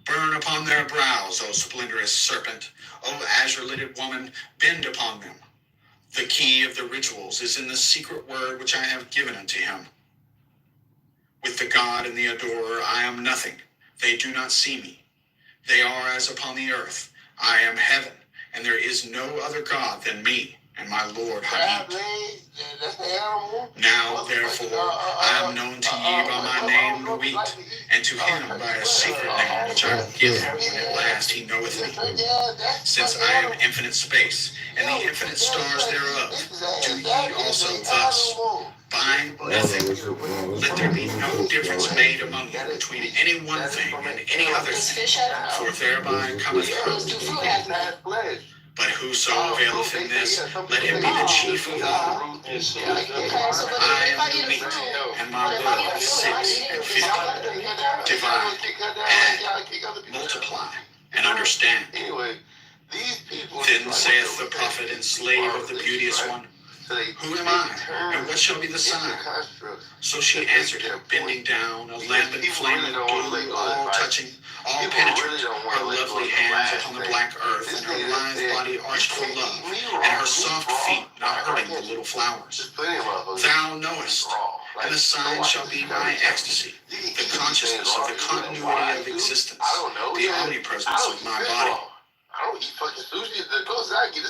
Burn upon their brows, O splendorous serpent, O azure-lidded woman, bend upon them. The key of the rituals is in the secret word which I have given unto him. With the god and the adorer I am nothing. They do not see me. They are as upon the earth. I am heaven, and there is no other god than me, and my Lord Hadid. Now, therefore, I am known to ye by my name Nuit, and to him by a secret name which I will give him when at last he knoweth me. Since I am infinite space, and the infinite stars thereof, do ye also thus. Bind nothing. Let there be no difference made among you between any one thing and any other thing, for thereby cometh hurt. But whoso availeth in this, let him be the chief of all. I am the meat, and my will is 6 and 50. Divide, add, multiply, and understand. Then saith the prophet and slave of the beauteous one, Who am I, and what shall be the sign? So she answered him, bending down, a lambent flame of blue, all touching, all penetrant, her lovely hands upon the black earth, and her lithe body arched for love, and her soft feet not hurting the little flowers. Thou knowest, and the sign shall be my ecstasy, the consciousness of the continuity of existence, the omnipresence of my body.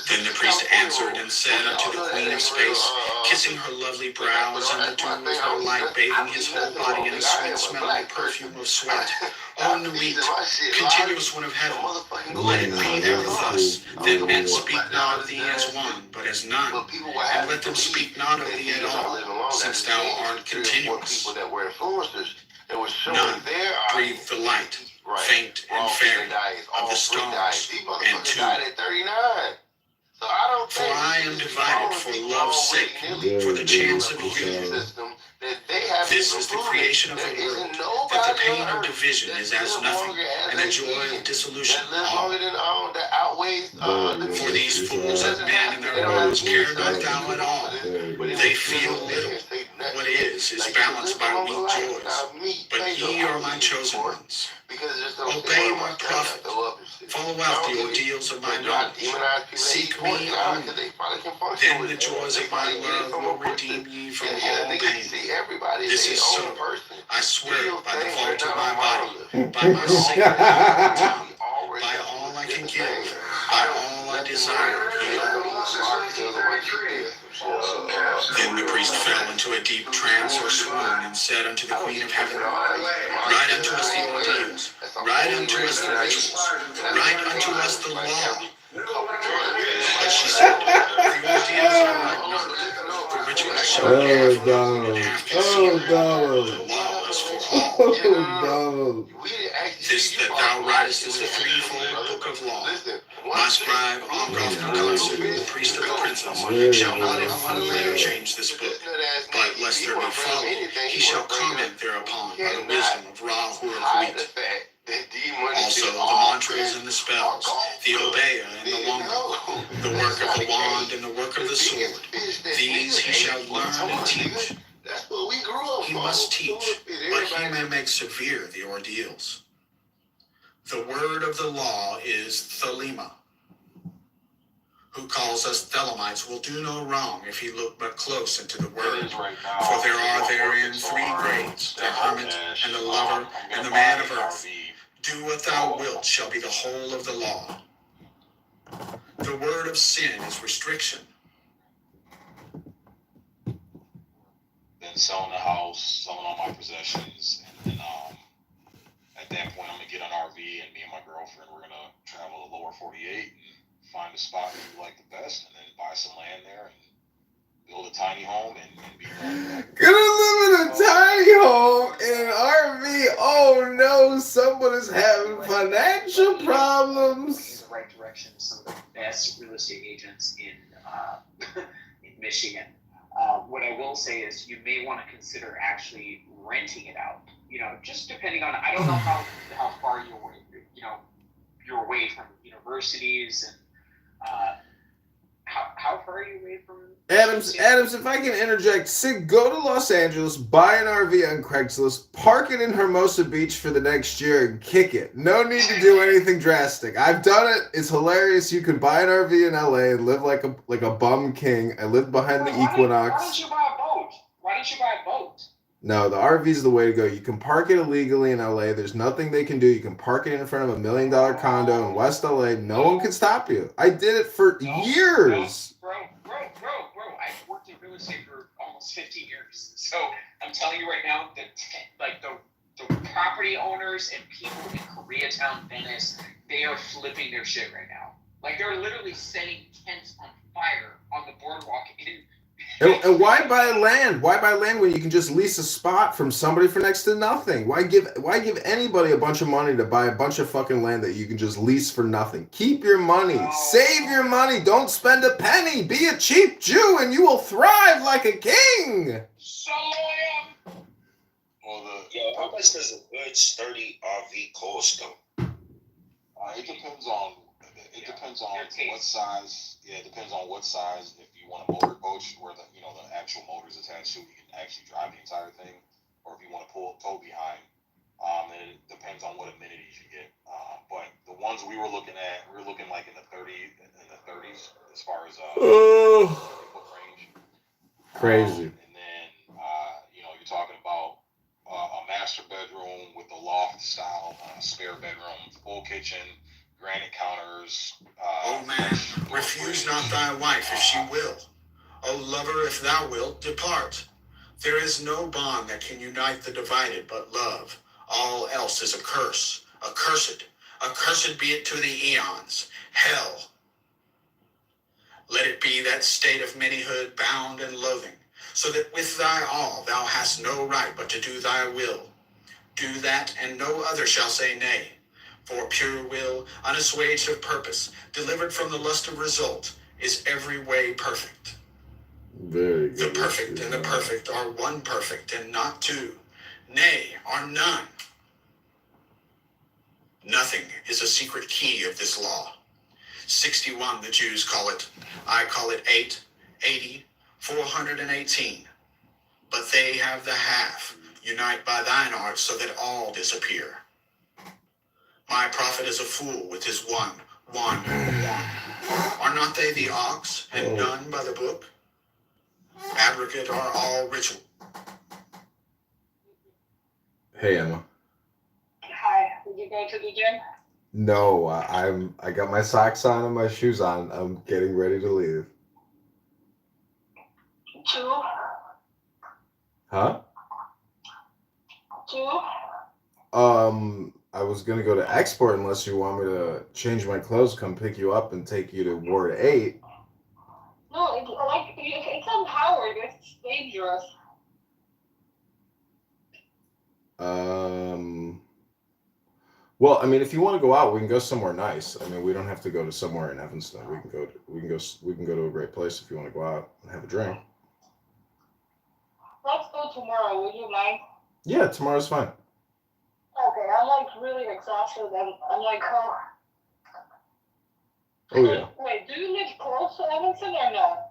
Then the priest answered and said unto the queen of space, kissing her lovely brows and the dew of her light bathing his whole body in a sweet smelling perfume of sweat, O Nuit, continuous one of heaven, let it be ever thus, that men speak not of thee as one, but as none, and let them speak not of thee at all, since thou art continuous. None breathe the light, faint and fair, of the stars, and two. For I am divided for love's sake, for the chance of you. This is the creation of the world, that the pain of division is as nothing, and the joy of dissolution all. That outweighs For these fools of men and their words care not thou at all. They feel little. What is balanced by weak joys. But ye are my chosen ones. Obey my prophet. Follow out the ordeals of my knowledge. Seek me only. Then the joys of my love will redeem ye from all pain. This is so. I swear it by the vault of my body, by my sacred tongue, by all I can give, by all I desire. Then the priest fell into a deep trance or swoon, and said unto the Queen of Heaven, Write unto us the ordeals, write unto us the rituals, write unto us the law. But she said, The ordeals are not numbered, the rituals shall be careful and half concealed, the law is for all. This that thou writest is the threefold book of law. My scribe, the priest of the princes, shall not in one letter change this book, but lest there be folly, he shall comment thereupon by the wisdom of Ra Hurakwit. Also the mantras and the spells, the obeah and the wamba, the work of the wand and the work of the sword, these he shall learn and teach. He must teach, but he may make severe the ordeals. The word of the law is Thelema. Who calls us Thelemites will do no wrong if he look but close into the word. For there are therein three grades, the hermit and the lover and the man of earth. Do what thou wilt shall be the whole of the law. The word of sin is restriction. Then selling the house, selling all my possessions, and then at that point I'm gonna get an RV, and me and my girlfriend we're gonna travel the lower 48 and find a spot that we like the best, and then buy some land there and build a tiny home and be done. Gonna live in a tiny home in an RV. Oh no, someone is having financial problems. The right direction. Some of the best real estate agents in in Michigan. What I will say is you may want to consider actually renting it out. You know, just depending on, I don't know how far you're away, you're away from universities, and how far are you away from Adams, if I can interject, Sig, go to Los Angeles, buy an RV on Craigslist, park it in Hermosa Beach for the next year, and kick it. No need to do anything drastic. I've done it. It's hilarious. You can buy an RV in LA and live like a bum king. I lived behind the Equinox. Why don't you buy a boat? Why don't you buy a boat? No, the RV is the way to go. You can park it illegally in LA. There's nothing they can do. You can park it in front of $1 million condo in West LA. No one can stop you. I did it for years. Bro. I've worked in real estate for almost 15 years. So I'm telling you right now that the property owners and people in Koreatown, Venice, they are flipping their shit right now. Like they're literally setting tents on fire on the boardwalk in. And why buy land? Why buy land when you can just lease a spot from somebody for next to nothing? Why give anybody a bunch of money to buy a bunch of fucking land that you can just lease for nothing? Keep your money. Save your money. Don't spend a penny. Be a cheap Jew and you will thrive like a king. So I am. Well, how much does a good sturdy RV cost though? It depends on what size. Yeah, it depends on what size. If you want a motor coach where the actual motor's attached to it, you can actually drive the entire thing, or if you want to pull a tow behind, then it depends on what amenities you get. But the ones we were looking at, like in the 30s as far as foot range. Crazy. And then you're talking about a master bedroom with a loft style spare bedroom, full kitchen, granite counters. O man, refuse not thy wife if she will. O lover, if thou wilt, depart. There is no bond that can unite the divided but love. All else is a curse, accursed be it to the eons. Hell. Let it be that state of manyhood, bound and loathing, so that with thy all thou hast no right but to do thy will. Do that, and no other shall say nay. For pure will, unassuaged of purpose, delivered from the lust of result, is every way perfect. Very good. The perfect and the perfect are one perfect and not two. Nay, are none. Nothing is a secret key of this law. 61 the Jews call it. I call it 8, 80, 418. But they have the half. Unite by thine art so that all disappear. My prophet is a fool with his one. Are not they the ox and none by the book? Abrogate are all ritual. Hey Emma. Hi, did you go to the gym? No, I got my socks on and my shoes on. I'm getting ready to leave. 2? Huh? 2? I was gonna go to export unless you want me to change my clothes, come pick you up, and take you to Ward 8. No, it's on Howard. It's dangerous. Well, I mean, if you want to go out, we can go somewhere nice. I mean, we don't have to go to somewhere in Evanston. We can go to a great place if you want to go out and have a drink. Let's go tomorrow. Would you mind? Yeah, tomorrow's fine. Okay, I'm like really exhausted and I'm like, oh. Oh yeah. Wait, do you live close to Evanston or no?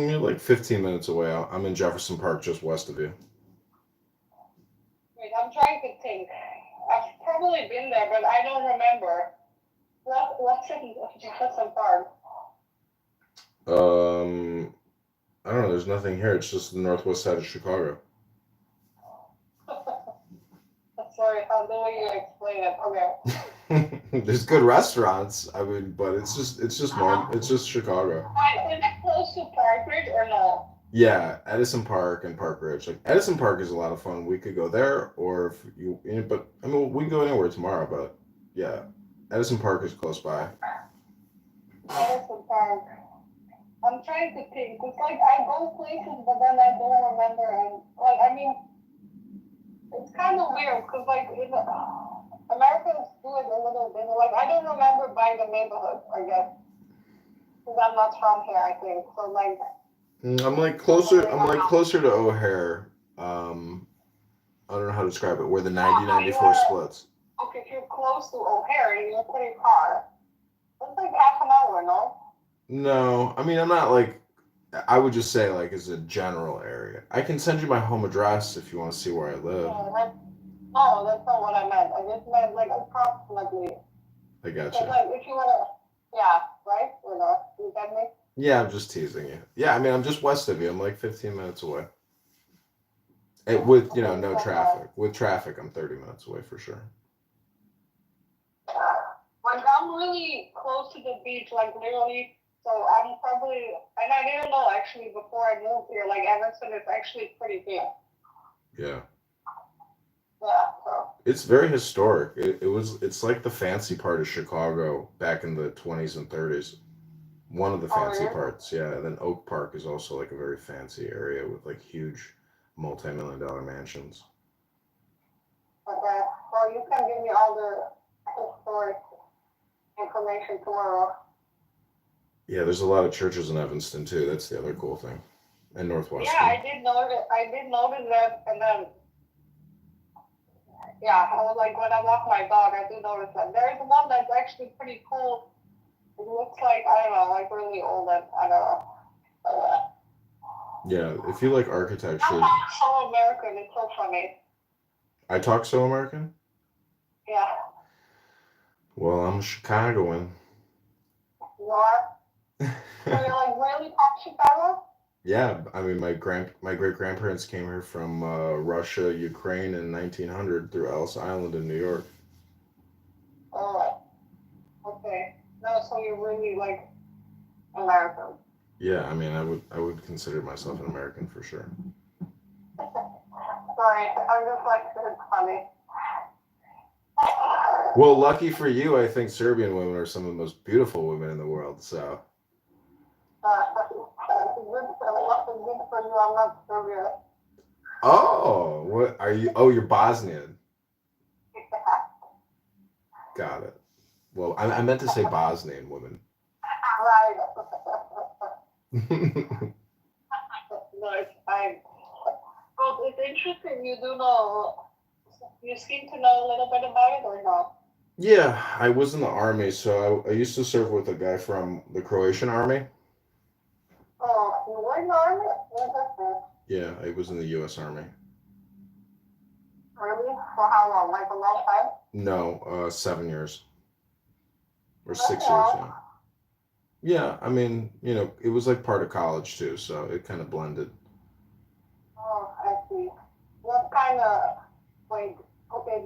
You're like 15 minutes away. I'm in Jefferson Park, just west of you. Wait, I'm trying to think. I've probably been there, but I don't remember. What's in Jefferson Park? I don't know. There's nothing here. It's just the northwest side of Chicago. Sorry, how do you explain it? Okay. There's good restaurants. I mean, but it's just normal. It's just Chicago. Is it close to Park Ridge or no? Yeah, Edison Park and Park Ridge. Like Edison Park is a lot of fun. We could go there, or if you, but I mean, we can go anywhere tomorrow. But yeah, Edison Park is close by. Edison Park. I'm trying to think. It's like I go places, but then I don't remember. And like, I mean, it's kind of weird because like Americans do it a little bit. Like I don't remember by the neighborhood, I guess, because I'm not from here. I think so. Like. I'm like closer to O'Hare. I don't know how to describe it. Where the 90-94 splits. Okay, if you're close to O'Hare, you're pretty far. It's like half an hour, no? No, I mean I'm not like. I would just say like it's a general area. I can send you my home address if you want to see where I live. No, that's not what I meant. I just meant like approximately. I got So, you. like if you wanna, yeah, right? Or not? You get me? Yeah, I'm just teasing you. Yeah, I mean, I'm just west of you. I'm like 15 minutes away. With, no traffic. With traffic, I'm 30 minutes away for sure. Like, I'm really close to the beach, like, literally. So, I'm probably, and I didn't know, actually, before I moved here, like, Evanston is actually pretty big. Yeah. Yeah, so. It's very historic. It's like the fancy part of Chicago back in the 20s and 30s. One of the fancy parts, yeah. And then Oak Park is also like a very fancy area with like huge multi-million-dollar mansions. Okay, well, you can give me all the historic information tomorrow. Yeah, there's a lot of churches in Evanston too. That's the other cool thing. And Northwestern. Yeah, I did notice that, and then, yeah, I was like, when I walk my dog, I do notice that. There's one that's actually pretty cool. It looks like, I don't know, like really old and I don't know. Yeah, if you like architecture. I'm not so American, it's so funny. I talk so American? Yeah. Well, I'm a Chicagoan. You are? So you're like really from Chicago? Yeah, I mean my great-grandparents came here from Russia, Ukraine in 1900 through Ellis Island in New York. Oh, okay. No, so you're really like American. Yeah, I mean I would consider myself an American for sure. Sorry, I'm just like, it's funny. Well, lucky for you, I think Serbian women are some of the most beautiful women in the world, so. Good for you, I'm not Serbian. Oh, what are you? Oh, you're Bosnian. Got it. Well, I meant to say Bosnian women. Right. No, it's fine. But it's interesting, you seem to know a little bit about it or no? Yeah, I was in the army, so I used to serve with a guy from the Croatian army. Oh, you were in the army? Interesting. Yeah, I was in the U.S. Army. Really? For how long? Like a long time? No, 7 years or That's 6 years. long. Yeah. Yeah, I mean, it was like part of college too, so it kind of blended. Oh, I see. What kind of, like, okay,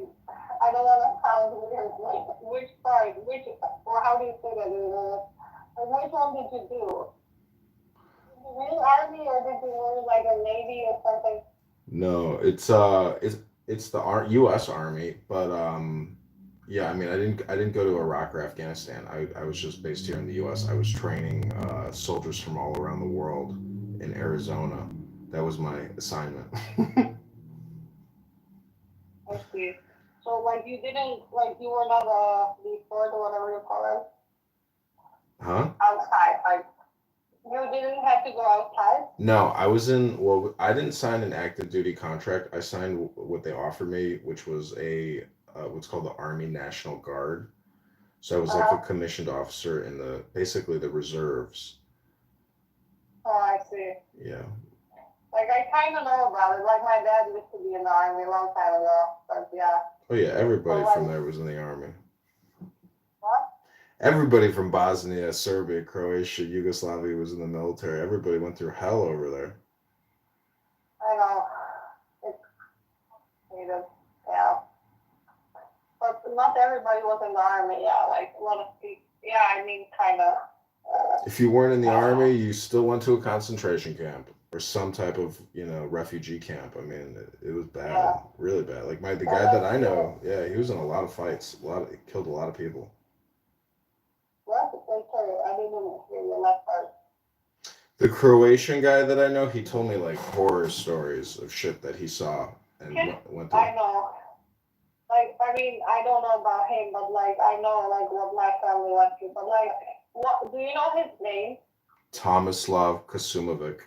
I don't want to sound weird. Like, which part, or how do you say that? Which one did you do? Did you real army or did you do like a navy or something? No, it's the U.S. Army, but yeah, I mean, I didn't go to Iraq or Afghanistan. I was just based here in the U.S. I was training soldiers from all around the world in Arizona. That was my assignment. I see. So, like, you didn't, like, you were not before or whatever you call it, Huh? outside. Like, you didn't have to go outside? No, well, I didn't sign an active duty contract. I signed what they offered me, which was what's called the Army National Guard. So I was like a Uh-huh. commissioned officer in basically the reserves. Oh, I see. Yeah. Like, I kind of know about it. Like, my dad used to be in the army a long time ago. But, yeah. Oh yeah, everybody So, from like, there was in the army. what? Everybody from Bosnia, Serbia, Croatia, Yugoslavia was in the military. Everybody went through hell over there. I know. It's needed. Yeah. But not everybody was in the army. Yeah. Like, a lot of people. Yeah, I mean, kind of. If you weren't in the army, you still went to a concentration camp or some type of, refugee camp. I mean, it was bad, Yeah. really bad. Like the Well, guy that that's I true. know, yeah, he was in a lot of fights. He killed a lot of people. What? Sorry, I didn't hear your last part. The Croatian guy that I know, he told me like horror stories of shit that he saw and went through. I know. Like, I mean, I don't know about him, but like, I know like what my family went through. But like, what do you know his name? Tomislav Kasumovic.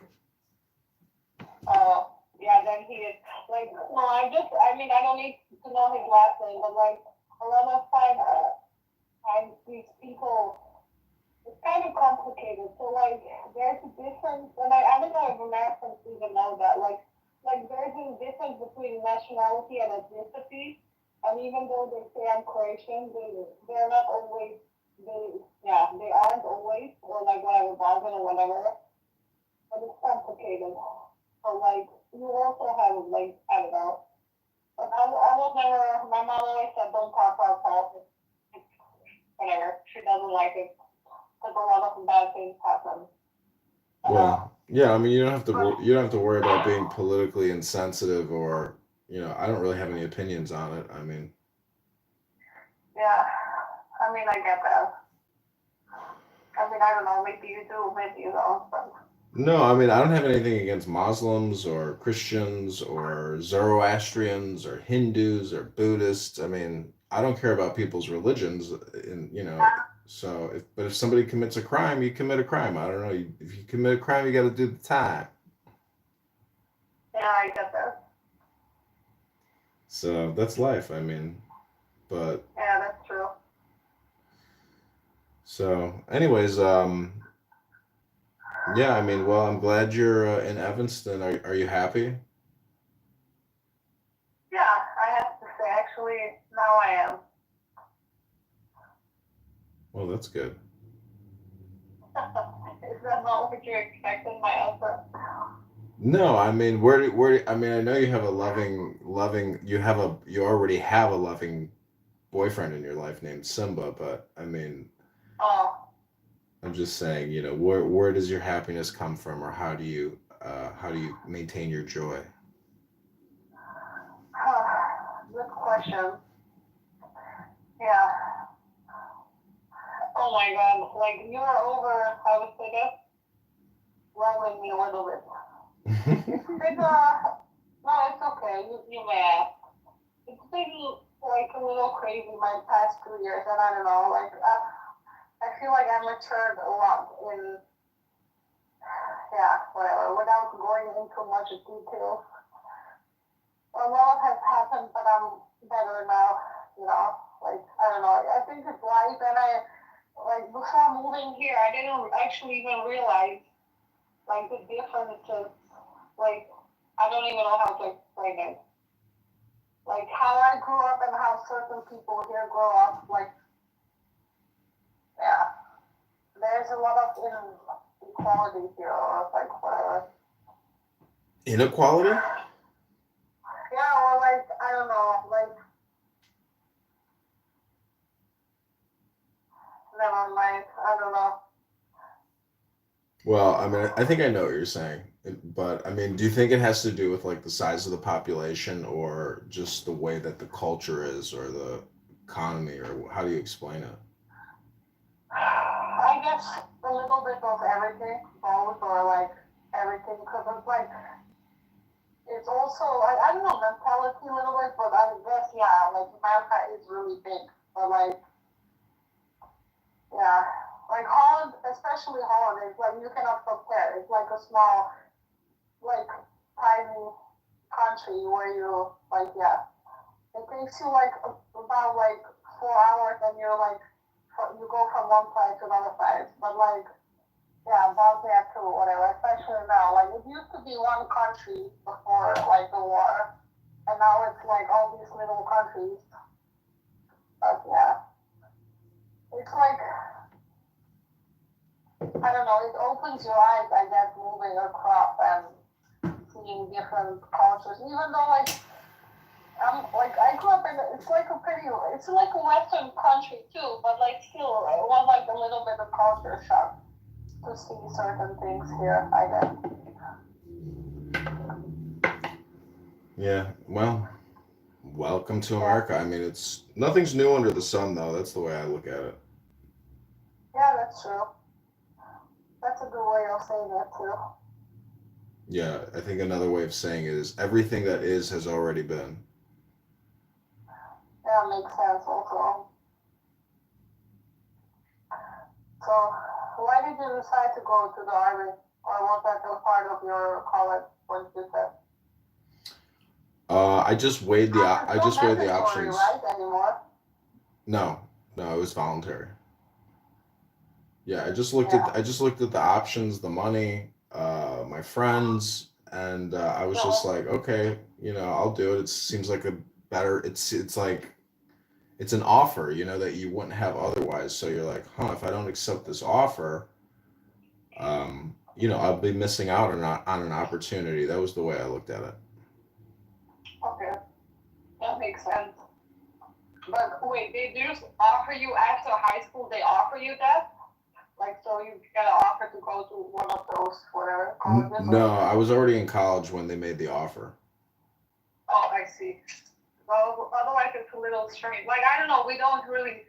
Oh, yeah, then he is like, no, I mean, I don't need to know his last name, but like, a lot of times these people, it's kind of complicated. So like, there's a difference, and I don't know if Americans even know that. Like there's a difference between nationality and ethnicity. And even though they say I'm Croatian, they're not always they aren't always or like whatever Bosnian or whatever. But it's complicated. So like you also have like I don't know. But I was never. My mom always said don't talk about politics. Whatever. She doesn't like it because a lot of bad things happen. Well, yeah, I mean, you don't have to worry about being politically insensitive or, I don't really have any opinions on it. I mean, Yeah. I mean, I get that. I mean, I don't know. Maybe you do. Maybe you don't. But no, I mean, I don't have anything against Muslims or Christians or Zoroastrians or Hindus or Buddhists. I mean, I don't care about people's religions, so if somebody commits a crime, you commit a crime. I don't know. If you commit a crime, you got to do the time. yeah, I get that. So that's life. I mean, but Yeah, that's true. so, anyways, yeah, I mean, well, I'm glad you're in Evanston. Are you happy? Yeah, I have to say, actually, now I am. Well, that's good. Is that not what you expected, my answer? No, I mean, I mean, I know you have a loving, you already have a loving boyfriend in your life named Simba, but I mean, Oh, I'm just saying, where does your happiness come from, or how do you maintain your joy? good question. Yeah. Oh my God, like you are over, how to say this? Wronging me a little bit. No, it's okay. You may ask. It's been like a little crazy my past 2 years, and I don't know, like I feel like I matured a lot in whatever, without going into much detail. A lot has happened, but I'm better now, you know. Like, I don't know, I think it's life, and I, like, before moving here, I didn't actually even realize, like, the differences, like, I don't even know how to explain it. Like, how I grew up and how certain people here grow up, like, yeah, there's a lot of inequality here, or, like, whatever. Inequality? Yeah, or, like, I don't know, like, never mind, I don't know. Well, I mean, I think I know what you're saying, but I mean, do you think it has to do with like the size of the population or just the way that the culture is or the economy or how do you explain it? I guess a little bit of everything, both, or, like, everything, because it's, like, it's also, like, I don't know, mentality a little bit, but I guess, yeah, like, America is really big, but, like, yeah, like, Holland, especially Holland, is, like, you cannot compare, it's, like, a small, like, tiny country where you, like, yeah, it takes you, like, about, like, 4 hours, and you're, like, you go from one side to another side, but, like, yeah, Bosnia too, whatever, especially now, like, it used to be one country before, like, the war, and now it's, like, all these little countries, but, yeah, it's, like, I don't know, it opens your eyes, I guess, moving across and seeing different cultures, even though, like, I grew up in, it's like it's like a Western country too, but, like, still, it was, like, a little bit of culture shock to see certain things here, I guess. Yeah, well, welcome to America. I mean, it's nothing's new under the sun though. That's the way I look at it. Yeah, that's true. That's a good way of saying it too. Yeah, I think another way of saying it is everything that is has already been. Yeah, makes sense also. So, why did you decide to go to the army? Or was that a part of your college when you said? I just weighed the It's I not just weighed the mandatory, options. right, anymore? No, no, it was voluntary. Yeah, Yeah. I just looked at the options, the money, my friends, and I was just No. like, okay, you know, I'll do it. It seems like a better. It's like it's an offer, you know, that you wouldn't have otherwise. So you're like, huh, if I don't accept this offer, you know, I'll be missing out on an opportunity. That was the way I looked at it. Okay, that makes sense. But wait, they just offer you after high school, they offer you that? Like, so you get an offer to go to one of those, whatever, colleges? No, I was already in college when they made the offer. Oh, I see. Well, otherwise it's a little strange. Like, I don't know, we don't really,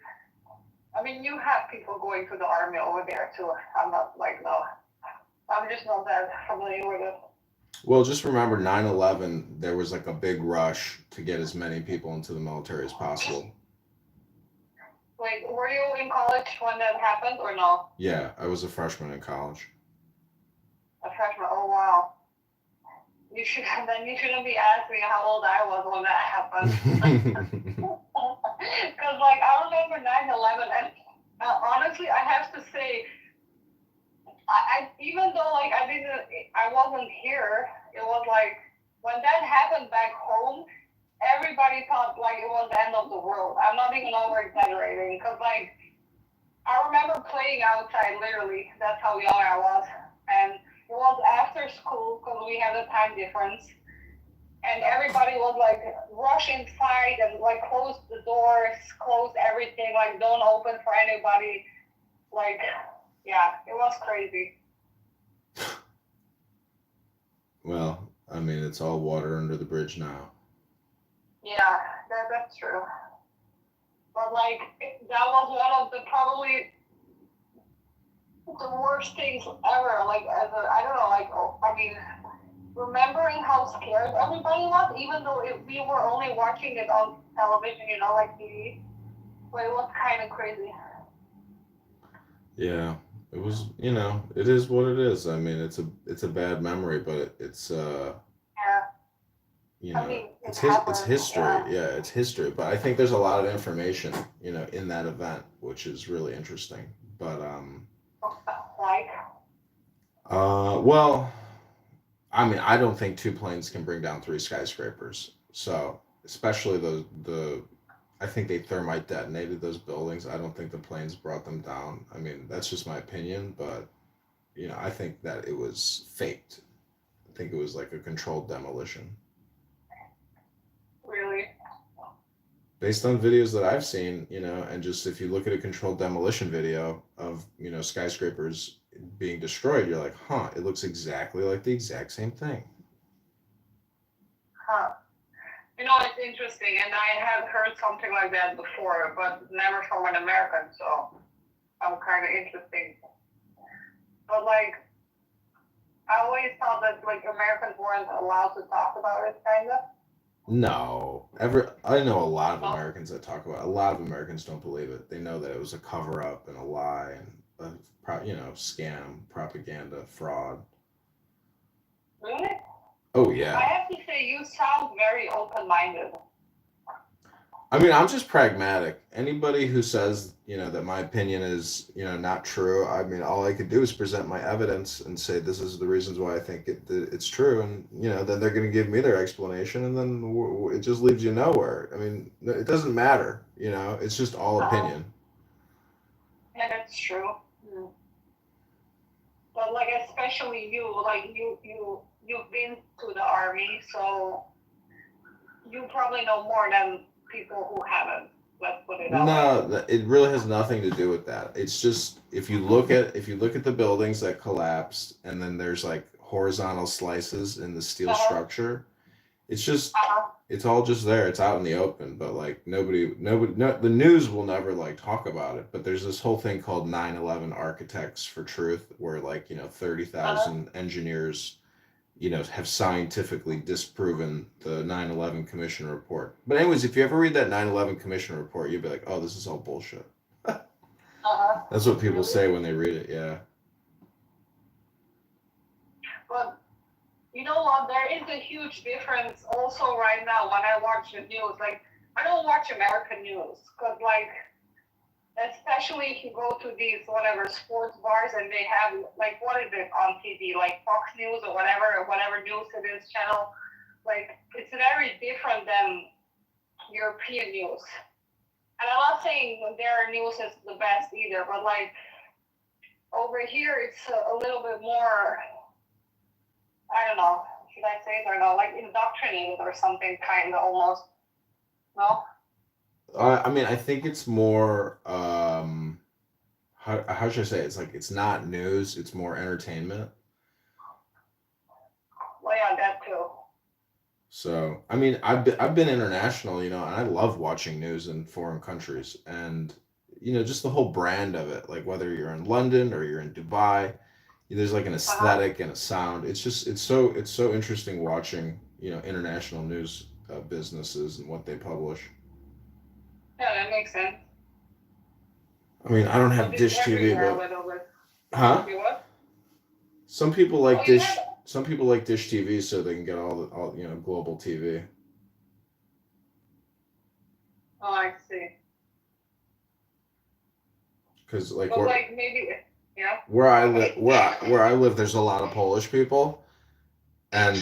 I mean, you have people going to the army over there too. I'm not, like, no. I'm just not that familiar with it. Well, just remember 9/11, there was like a big rush to get as many people into the military as possible. Wait, were you in college when that happened or no? Yeah, I was a freshman in college. A freshman? Oh, wow. Then you shouldn't be asking how old I was when that happened. Because, like, I remember 9/11, and honestly, I have to say, I even though, like, I wasn't here, it was like, when that happened back home, everybody thought, like, it was the end of the world. I'm not even over exaggerating, because, like, I remember playing outside, literally. That's how young I was. And it was after school, because we had a time difference. And everybody was, like, rush inside and, like, close the doors, close everything, like, don't open for anybody. Like, yeah, it was crazy. Well, I mean, it's all water under the bridge now. Yeah, that's true. But, like, that was one of the probably the worst things ever. Like, I don't know, like, I mean, remembering how scared everybody was, even though we were only watching it on television, you know, like TV. But it was kind of crazy. Yeah, it was, you know, it is what it is. I mean, it's a bad memory, but it's Yeah. You I know, mean, it it's happens. history. Yeah. Yeah, it's history. But I think there's a lot of information, in that event, which is really interesting. But Like, well, I mean, I don't think two planes can bring down three skyscrapers. So, especially I think they thermite detonated those buildings. I don't think the planes brought them down. I mean, that's just my opinion, but I think that it was faked. I think it was like a controlled demolition. really. Based on videos that I've seen, and just if you look at a controlled demolition video of, skyscrapers being destroyed, you're like, huh, it looks exactly like the exact same thing. Huh. It's interesting, and I have heard something like that before, but never from an American, so I'm kind of interesting. But, like, I always thought that, like, Americans weren't allowed to talk about it, kind of. No, I know a lot of Americans that talk about it. A lot of Americans don't believe it. They know that it was a cover up and a lie and scam, propaganda, fraud. Really? Oh I yeah. have to say, you sound very open-minded. I mean, I'm just pragmatic. Anybody who says, that my opinion is, not true, I mean, all I could do is present my evidence and say this is the reasons why I think it's true, and then they're going to give me their explanation, and then it just leaves you nowhere. I mean, it doesn't matter. It's just all opinion. Yeah, that's true. But, like, especially you, like, you've been to the army, so you probably know more than people who haven't. Let's put it that way. No, it really has nothing to do with that. It's just if you look at the buildings that collapsed, and then there's like horizontal slices in the steel structure. It's just it's all just there. It's out in the open, but like nobody, the news will never like talk about it. But there's this whole thing called 9/11 Architects for Truth, where 30,000 engineers have scientifically disproven the 9/11 Commission report. But anyways, if you ever read that 9/11 Commission report, you'll be like, oh, this is all bullshit. That's what people say when they read it, yeah. But you know what? There is a huge difference also right now when I watch the news. Like, I don't watch American news because, like, especially if you go to these whatever sports bars and they have, like, what is it on TV, like Fox News or whatever news it is channel, like, it's very different than European news. And I'm not saying their news is the best either, but, like, over here it's a little bit more, I don't know, should I say it or no, like indoctrinated or something, kind of almost. No? I mean, I think it's more how should I say it? It's like it's not news, it's more entertainment. Well, yeah, that too. So I mean, I've been international, and I love watching news in foreign countries, and just the whole brand of it, like whether you're in London or you're in Dubai, there's like an aesthetic and a sound. It's so interesting watching international news businesses and what they publish. Yeah, that makes sense. I mean, I don't have But Dish it's TV, everywhere a but little bit. huh? You what? Some people like Oh, Dish. yeah. Some people like Dish TV so they can get all global TV. Oh, I see. Because like But like maybe, yeah. where I live, there's a lot of Polish people, and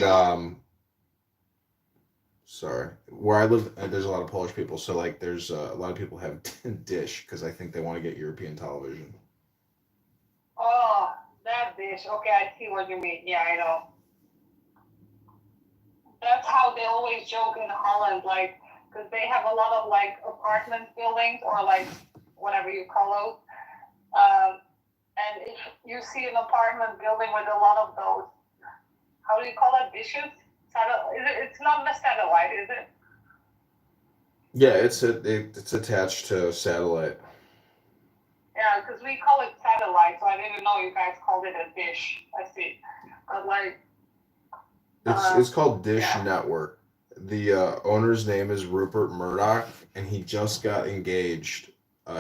sorry, where I live, there's a lot of Polish people. So like, there's a lot of people have Dish because I think they want to get European television. Oh, that Dish. Okay, I see what you mean. Yeah, I know. That's how they always joke in Holland, like, because they have a lot of like apartment buildings or like whatever you call those. And if you see an apartment building with a lot of those, how do you call that, dishes? It's not a satellite, is it? Yeah, it's attached to satellite. Yeah, because we call it satellite, so I didn't know you guys called it a dish. I see. But like, it's called Dish Network. The owner's name is Rupert Murdoch, and he just got engaged.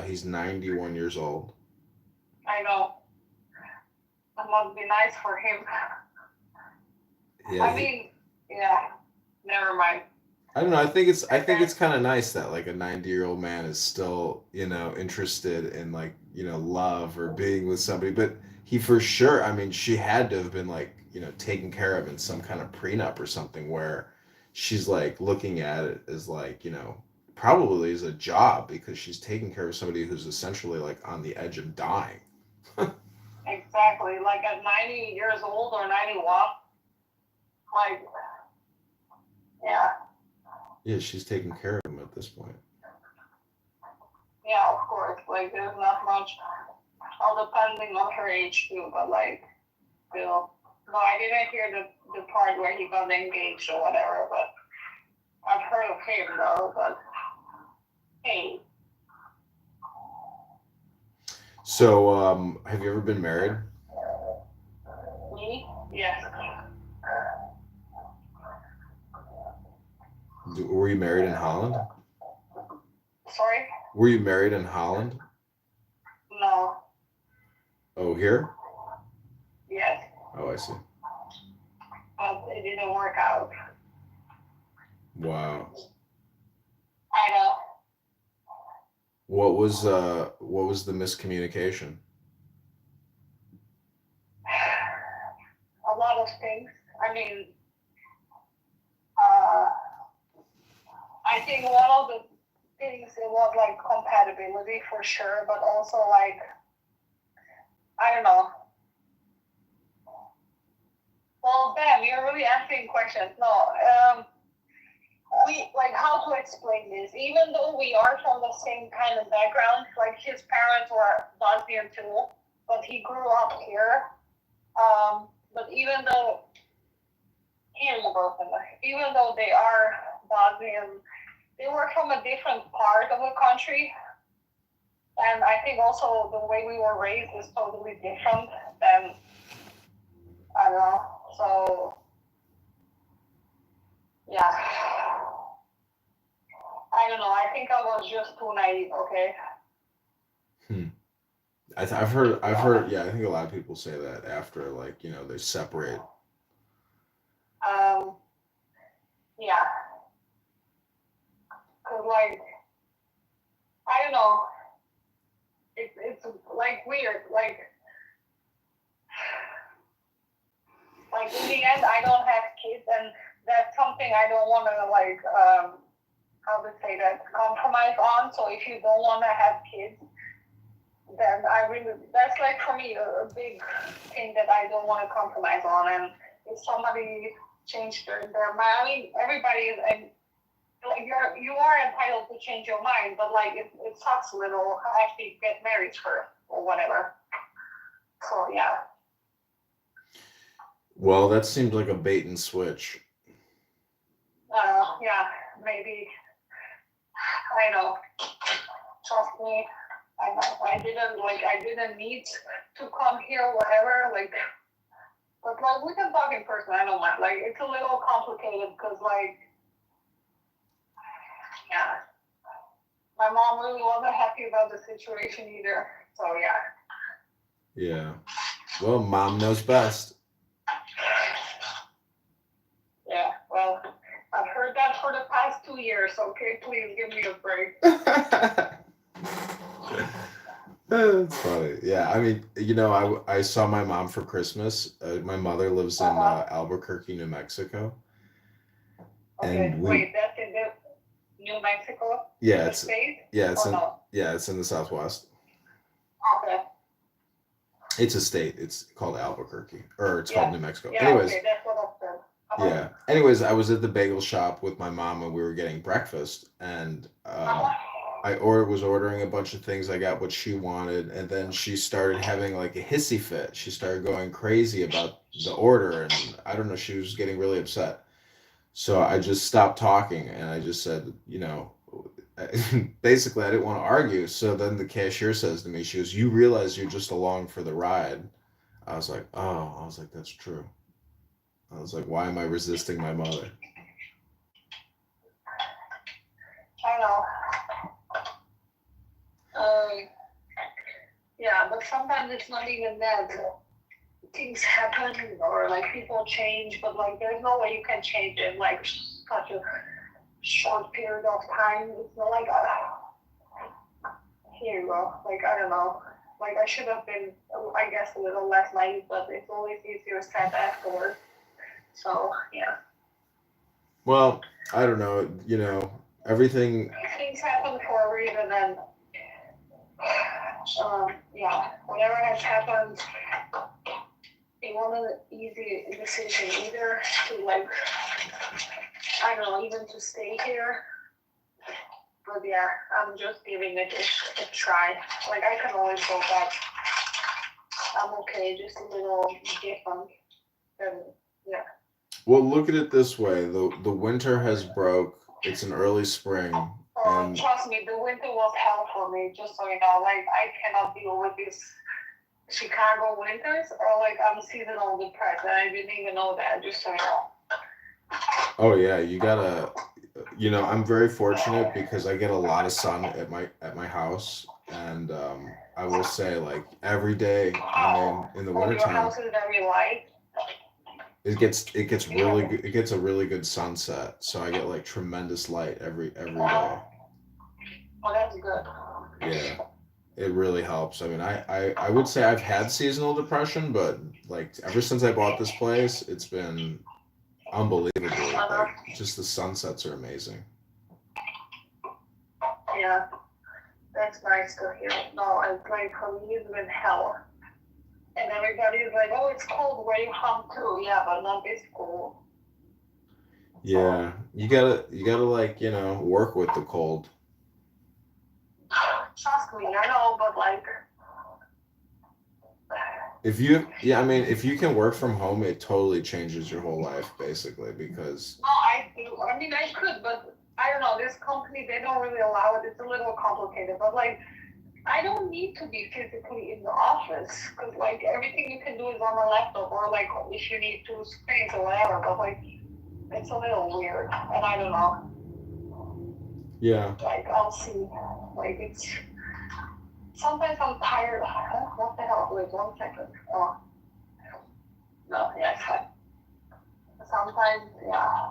He's 91 years old. I know. That must be nice for him. Yeah. I mean, yeah. Never mind. I don't know. I think it's kind of nice that like a 90-year-old man is still, interested in like, love or being with somebody. But he for sure, I mean, she had to have been like, taken care of in some kind of prenup or something where she's like looking at it as like, probably as a job because she's taking care of somebody who's essentially like on the edge of dying. Exactly. Like at 90 years old or 91, like, yeah. Yeah, she's taking care of him at this point. Yeah, of course. Like, there's not much, all depending on her age too, but like, still. No, I didn't hear the part where he got engaged or whatever, but I've heard of him though, but hey. So, have you ever been married? Me? Yes. Were you married in Holland? Sorry? Were you married in Holland? No. Oh, here? Yes. Oh, I see. But it didn't work out. Wow. I know. What was the miscommunication? A lot of things. I mean, I think one of the things it was like compatibility for sure, but also like I don't know. Well, Ben, you're really asking questions. No, we like how to explain this. Even though we are from the same kind of background, like his parents were Bosnian too, but he grew up here. But even though even though they are Bosnian, they were from a different part of the country. And I think also the way we were raised is totally different than, I don't know. So, yeah. I don't know. I think I was just too naive, okay? I've heard, yeah, I think a lot of people say that after, like, they separate. Yeah. Because, like, I don't know. It's like weird. Like in the end, I don't have kids, and that's something I don't want to, like, how to say that, compromise on. So if you don't want to have kids, then that's like for me a big thing that I don't want to compromise on. And if somebody changed their mind, I mean, everybody is, and like you are entitled to change your mind, but like it sucks a little actually get married first or whatever. So yeah. Well, that seemed like a bait and switch. Yeah, maybe. I know. Trust me. I know. I didn't need to come here, whatever. Like, but like we can talk in person. I don't mind. Like it's a little complicated because like, yeah, my mom really wasn't happy about the situation either. So yeah. Yeah. Well, mom knows best. Yeah. Well, I've heard that for the past 2 years. Okay, please give me a break. That's funny. Yeah, I mean, I saw my mom for Christmas. My mother lives in Albuquerque, New Mexico. Okay, And wait, that's in the New Mexico? Yeah, the it's state? yeah, it's or in no? yeah, it's in the Southwest. Okay. It's a state. It's called Albuquerque, or it's called New Mexico. Yeah, Anyways, okay, that's what I said. yeah. Anyways, I was at the bagel shop with my mom and we were getting breakfast, and I was ordering a bunch of things. I got what she wanted, and then she started having like a hissy fit. She started going crazy about the order, and I don't know, she was getting really upset. So I just stopped talking, and I just said, basically I didn't want to argue. So then the cashier says to me, she goes, "You realize you're just along for the ride." I was like, "Oh," I was like, "That's true." I was like, "Why am I resisting my mother?" I know. Yeah, but sometimes it's not even that. Things happen or like people change, but like there's no way you can change it. Like such a short period of time. It's not like here you go. Like I don't know. Like I should have been, I guess, a little less naive, but it's always easier said afterwards. So yeah. Well, I don't know. You know, everything. Things happen for a reason, and yeah, whatever has happened, it wasn't an easy decision either to like, I don't know, even to stay here. But yeah, I'm just giving it a try. Like I can always go back. I'm okay, just a little different. And yeah. Well, look at it this way: the winter has broke. It's an early spring, and Trust me, the winter was hell for me. Just so you know, like I cannot deal with these Chicago winters, or like I'm seasonal depressed, and I didn't even know that. Just so you know. oh yeah, you gotta. You know, I'm very fortunate because I get a lot of sun at my house, and I will say like every day. I mean, in the Your wintertime, house is very light. it gets really good. It gets a really good sunset, so I get like tremendous light every day. Oh, that's good. Yeah, it really helps. I mean, I would say I've had seasonal depression, but like ever since I bought this place, it's been unbelievable. Like just the sunsets are amazing. Yeah, that's nice to hear. No, it's like for me it's been hell. And everybody's like, oh, it's cold where you come to. Yeah, but not this cold. Yeah, you gotta like work with the cold. Trust me, I know, but like, I mean, if you can work from home, it totally changes your whole life basically because no, I do. I mean, I could, but I don't know. This company, they don't really allow it. It's a little complicated, but like, I don't need to be physically in the office because like everything you can do is on a laptop or like if you need two screens or whatever. But like, it's a little weird, and I don't know. yeah. Like, I'll see. Like, it's sometimes I'm tired. What the hell? Wait, 1 second. Oh, no, yeah, it's fine. Sometimes, yeah.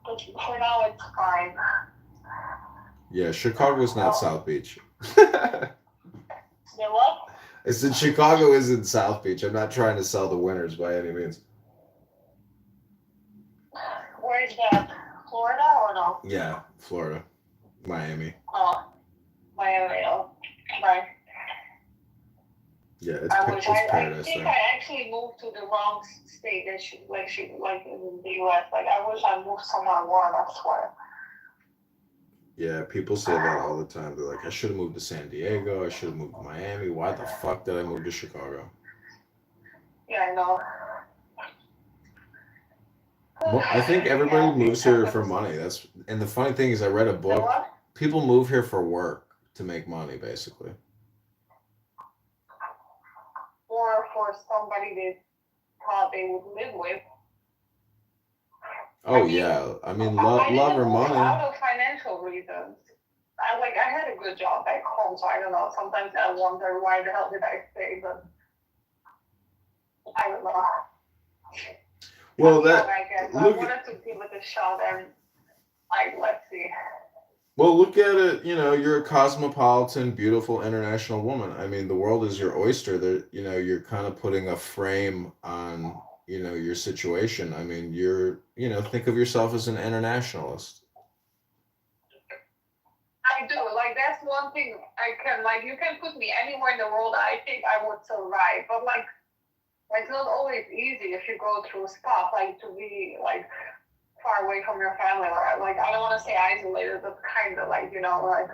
But for now, it's fine. Yeah, Chicago's not South Beach. You what? I said Chicago isn't South Beach. I'm not trying to sell the winners by any means. Where is that? Florida or no? Yeah, Florida, Miami. Oh, Miami. Oh, right. Yeah, it's I paradise think there. I actually moved to the wrong state that like in the US. Like, I wish I moved somewhere warm, I swear. Yeah, people say that all the time. They're like, I should have moved to San Diego. I should have moved to Miami. Why the fuck did I move to Chicago? Yeah, I know. Well, I think everybody moves here for money. And the funny thing is, I read a book. What? People move here for work to make money, basically. Or for somebody they thought they would live with. Oh yeah, I mean, love or didn't move money. out of financial reasons. I had a good job back home, so I don't know. Sometimes I wonder why the hell did I stay, but I don't know. Well, I guess I look. wanted to give it a shot, and let's see. Well, look at it. You're a cosmopolitan, beautiful, international woman. I mean, the world is your oyster. That you're kind of putting a frame on your situation. I mean, think of yourself as an internationalist. I do. Like, that's one thing I can, like, you can put me anywhere in the world, I think I would survive. But, like, it's not always easy if you go through stuff, like, to be, like, far away from your family. Or, like, I don't want to say isolated, but kind of, like, like.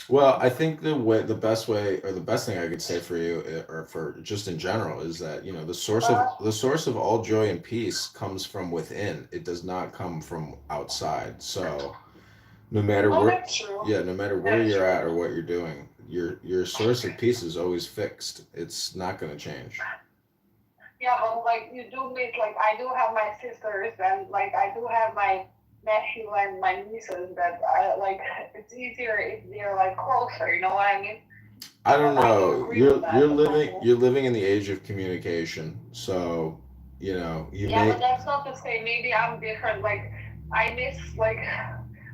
Well, I think the best way, or the best thing I could say for you, or for just in general, is that the source of all joy and peace comes from within. It does not come from outside. So, no matter That's true. no matter where you're at or what you're doing, your source of peace is always fixed. It's not going to change. Yeah, but like you do meet, like I do have my sisters, and like I do have my nephew and my nieces that I like. It's easier if they're like closer. You know what I mean? I don't I do know. agree with that, You're living in the age of communication. So, you know, you Yeah, may. but that's not the same. Maybe I'm different. Like, I miss, like,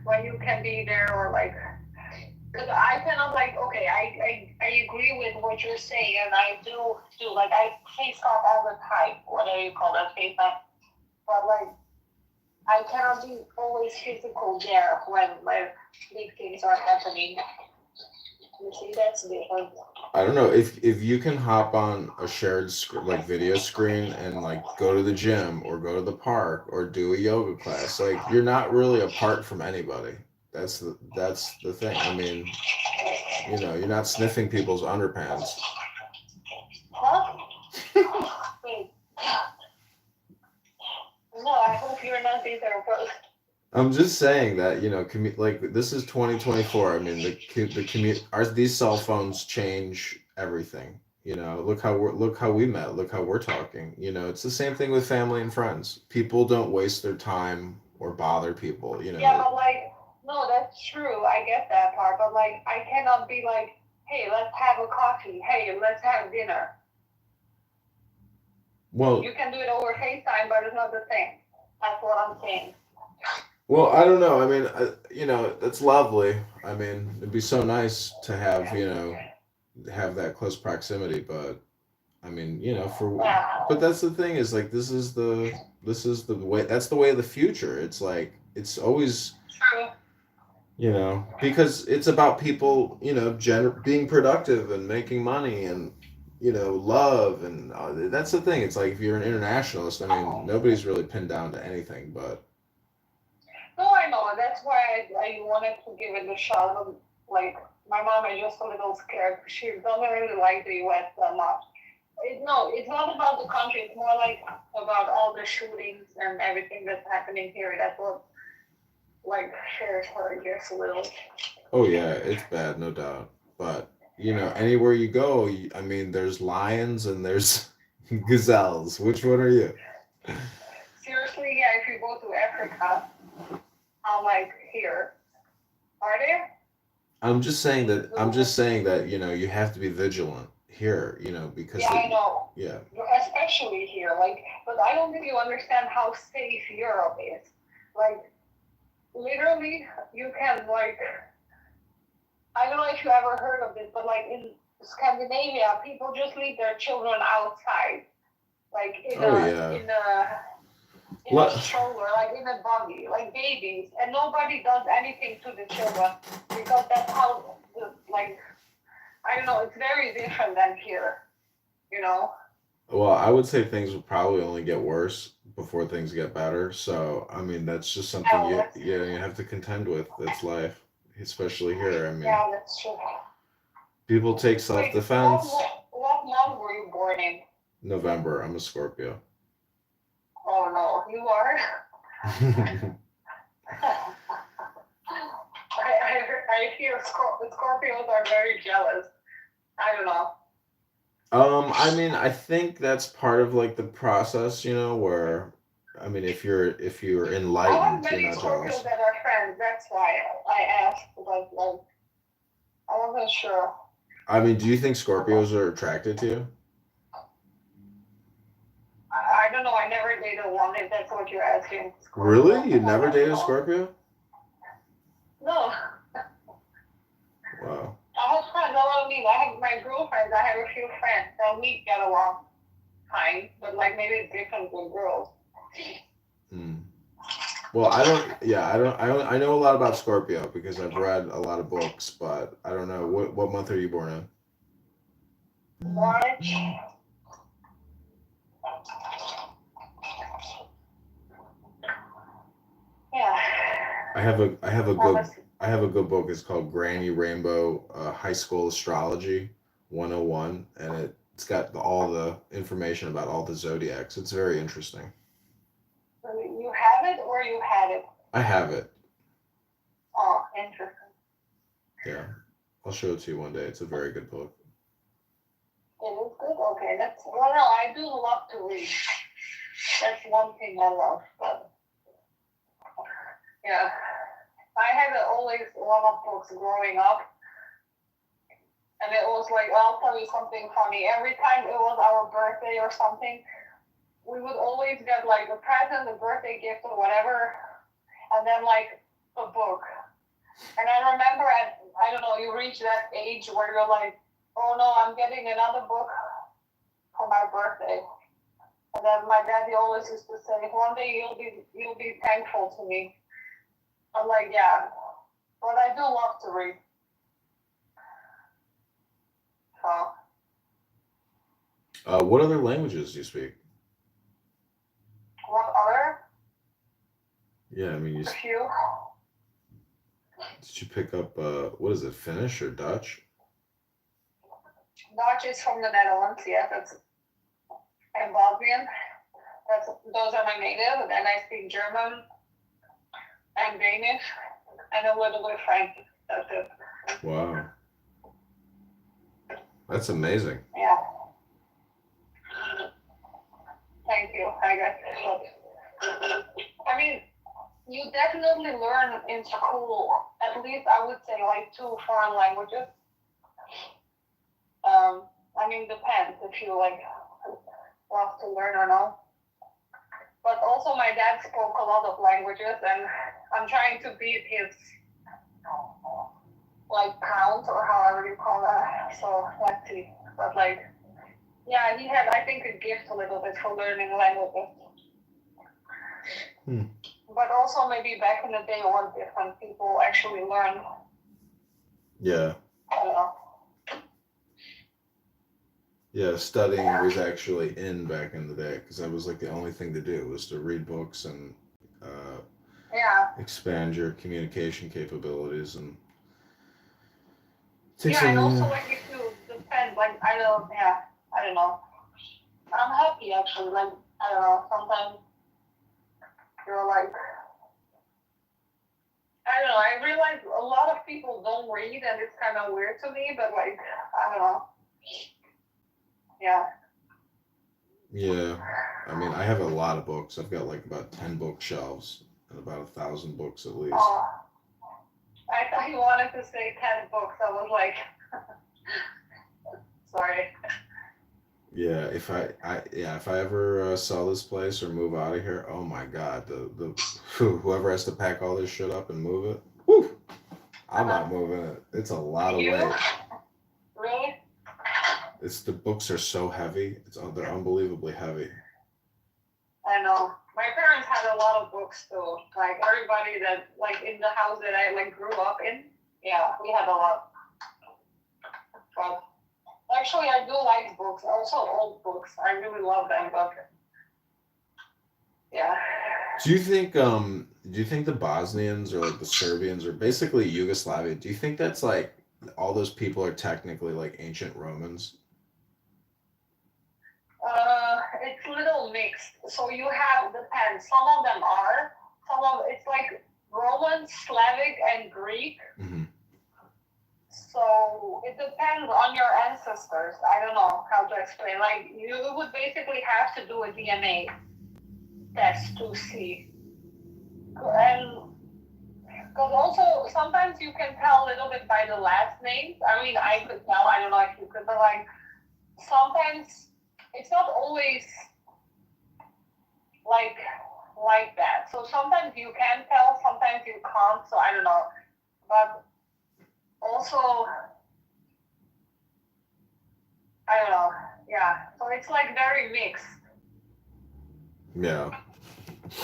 when you can be there, or, like, because I cannot, like, okay, I agree with what you're saying, and I do, like, I FaceTime all the time, whatever you call that, FaceTime. But, like, I cannot be always physical there when, like, big things are happening. You see, that's different. I don't know if you can hop on a shared like video screen and like go to the gym or go to the park or do a yoga class. Like you're not really apart from anybody. That's the thing. I mean, you know, you're not sniffing people's underpants. Huh? Wait. No, I hope you're not either, but I'm just saying that, you know, like this is 2024. I mean, these cell phones change everything. You know, look how we met. Look how we're talking. You know, it's the same thing with family and friends. People don't waste their time or bother people. You know. yeah, but like, no, that's true. I get that part, but like, I cannot be like, hey, let's have a coffee. Hey, let's have dinner. Well, You can do it over FaceTime, but it's not the same. That's what I'm saying. well, I don't know. I mean, you know, that's lovely. I mean, it'd be so nice to have, you know, have that close proximity, but I mean, you know, but that's the thing is like this is the way, that's the way of the future. It's like it's always, True. you know, because it's about people, you know, being productive and making money and, you know, love, and that's the thing. It's like if you're an internationalist, I mean, nobody's really pinned down to anything, but No, I know. That's why I wanted to give it a shot. But, like, my mom is just a little scared. She doesn't really like the US that much. No, it's not about the country. It's more like about all the shootings and everything that's happening here. That's what, like, scares her just a little. oh yeah, it's bad, no doubt. But you know, anywhere you go, I mean, there's lions and there's gazelles. Which one are you? Seriously, yeah, if you go to Africa, I'm like, here. Are there? I'm just saying that. I'm just saying that, you know, you have to be vigilant here. You know, because Yeah, I know. yeah. Especially here, like, but I don't think you understand how safe Europe is. Like, literally, you can, like, I don't know if you ever heard of this, but like in Scandinavia, people just leave their children outside, like Oh yeah. in a stroller, like in a buggy, like babies, and nobody does anything to the children because that's how like, I don't know, it's very different than here, you know. Well, I would say things will probably only get worse before things get better. So, I mean, that's just something you have to contend with. That's life, especially here. I mean, Yeah, that's true. people take Wait, self-defense. what month were you born in? November. I'm a Scorpio. Oh no, you are. I hear Scorpios are very jealous. I don't know. I mean, I think that's part of like the process, you know, where I mean, if you're I have enlightened, you're many not Scorpios jealous. that are friends. That's why I asked. Like, I wasn't sure. I mean, do you think Scorpios are attracted to you? I don't know. I never dated one. If that's what you're asking. Really? You never dated a Scorpio? No. Wow. I have friends. That's what I mean. I have my girlfriends. I have a few friends that we get along fine, but like maybe it's different with girls. Hmm. Well, I don't. Yeah, I know a lot about Scorpio because I've read a lot of books, but I don't know what month are you born in? March. Yeah. I have a good book. It's called Granny Rainbow High School Astrology 101, and it's got all the information about all the zodiacs. It's very interesting. You have it or you had it? I have it. Oh, interesting. Yeah, I'll show it to you one day. It's a very good book. It is good? Okay, that's, well, no, I do love to read. That's one thing I love, but, yeah. I had always a lot of books growing up, and it was like, I'll tell you something funny. Every time it was our birthday or something, we would always always get like a present, a birthday gift or whatever, and then like a book. And I remember I don't know, you reach that age where you're like, oh no, I'm getting another book for my birthday. And then my daddy always used to say, one day you'll be thankful to me. I'm like, yeah, but I do love to read. So. What other languages do you speak? What other? Yeah, I mean, A few. did you pick up what is it, Finnish or Dutch? Dutch is from the Netherlands, yeah, that's and Bosnian. Those are my native, and then I speak German and Danish and a little bit of French. That's it. Wow, that's amazing. Yeah. Thank you, I guess. I mean, you definitely learn in school, at least I would say like 2 foreign languages. I mean, depends if you like love to learn or not. But also my dad spoke a lot of languages, and I'm trying to beat his like count or however you call that. So let's see. But like, yeah, he had, I think, a gift a little bit for learning languages. But also maybe back in the day when different people actually learned. Yeah. I don't know. Yeah, studying was actually in back in the day because that was like the only thing to do was to read books and expand your communication capabilities and. And also like if you depend, like I don't know. I'm happy actually. Like I don't know. Sometimes you're like, I don't know. I realize a lot of people don't read, and it's kind of weird to me. But like I don't know. Yeah. Yeah, I mean, I have a lot of books. I've got like about 10 bookshelves and about 1,000 books at least. Oh, I thought you wanted to say 10 books. I was like, sorry. Yeah, if I ever sell this place or move out of here, oh my God, whoever has to pack all this shit up and move it, whew, I'm not moving it. It's a lot of weight. Really? The books are so heavy. They're unbelievably heavy. I know. My parents had a lot of books too. Like everybody that like in the house that I like grew up in, yeah, we had a lot. But actually, I do like books. Also, old books. I really love them. But yeah. Do you think the Bosnians or like the Serbians or basically Yugoslavia? Do you think that's like all those people are technically like ancient Romans? It's a little mixed. So you have depends. Some of them are. It's like Roman, Slavic, and Greek. Mm-hmm. So it depends on your ancestors. I don't know how to explain. Like you would basically have to do a DNA test to see. And because also sometimes you can tell a little bit by the last names. I mean, I could tell. I don't know if you could, but like sometimes it's not always like that. So sometimes you can tell, sometimes you can't. So I don't know. But also, I don't know. Yeah. So it's like very mixed. Yeah.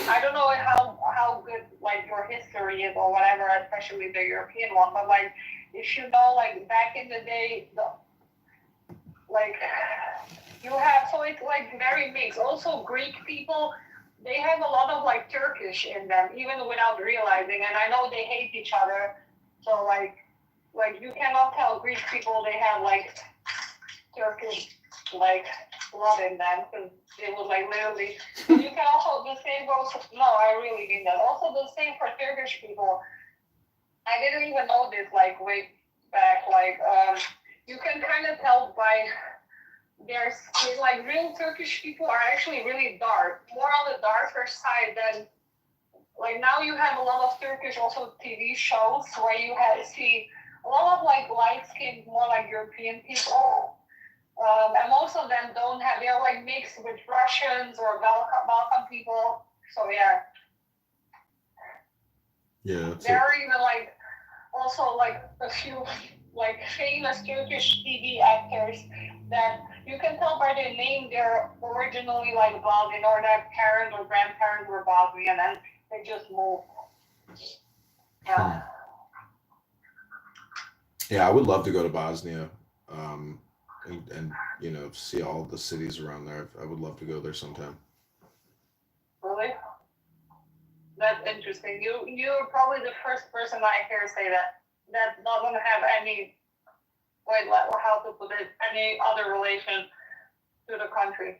I don't know how good like your history is or whatever, especially the European one. But like, if you know, like back in the day, you have, so it's like very mixed. Also, Greek people, they have a lot of like Turkish in them, even without realizing. And I know they hate each other. So like you cannot tell Greek people they have like Turkish like blood in them because they would like literally. You can also the same goes. No, I really mean that. Also the same for Turkish people. I didn't even know this like way back. Like you can kind of tell by their skin. Like real Turkish people are actually really dark, more on the darker side than. Like now you have a lot of Turkish also TV shows where you see a lot of like light skinned, more like European people. And most of them don't have, they're like mixed with Russians or Balkan people. So yeah, Yeah. there are even like also like a few like famous Turkish TV actors that you can tell by their name they're originally like Bosnian or their parents or grandparents were Bosnian and they just moved. Yeah. Yeah, I would love to go to Bosnia, and see all the cities around there. I would love to go there sometime. Really? That's interesting. You're probably the first person I hear say that that's not gonna have any how to put it, any other relation to the country.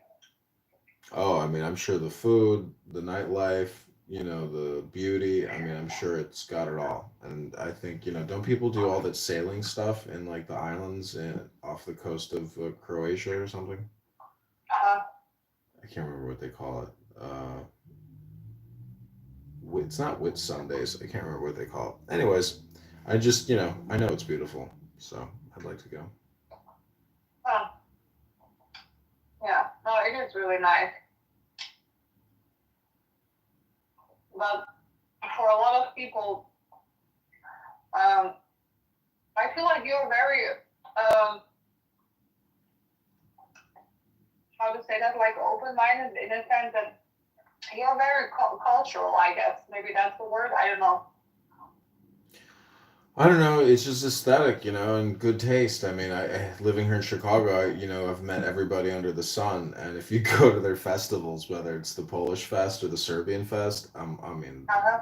Oh, I mean, I'm sure the food, the nightlife, the beauty. I mean, I'm sure it's got it all. And I think, don't people do all that sailing stuff in like the islands off the coast of Croatia or something? Uh-huh. I can't remember what they call it. It's not Whit Sundays. I can't remember what they call it. Anyways, I just, I know it's beautiful, so I'd like to go. Huh. Yeah. No, it is really nice. But for a lot of people, I feel like you're very, how to say that, like open-minded in a sense that you're very cultural, I guess. Maybe that's the word. I don't know. I don't know. It's just aesthetic, and good taste. I mean, living here in Chicago, I've met everybody under the sun, and if you go to their festivals, whether it's the Polish Fest or the Serbian Fest, I mean, Uh-huh.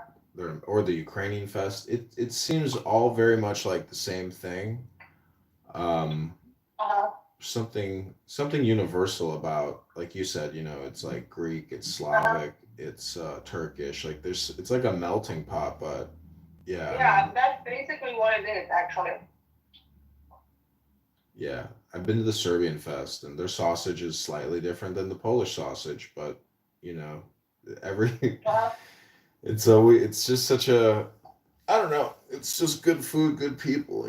or the Ukrainian Fest, it seems all very much like the same thing. Um, Uh-huh. something universal about, like you said, it's like Greek, it's Slavic, it's Turkish. Like it's like a melting pot, but yeah, I Yeah, mean, that's basically what it is, actually. yeah, I've been to the Serbian Fest, and their sausage is slightly different than the Polish sausage, but you know, every Uh-huh. it's just such a, I don't know, it's just good food, good people.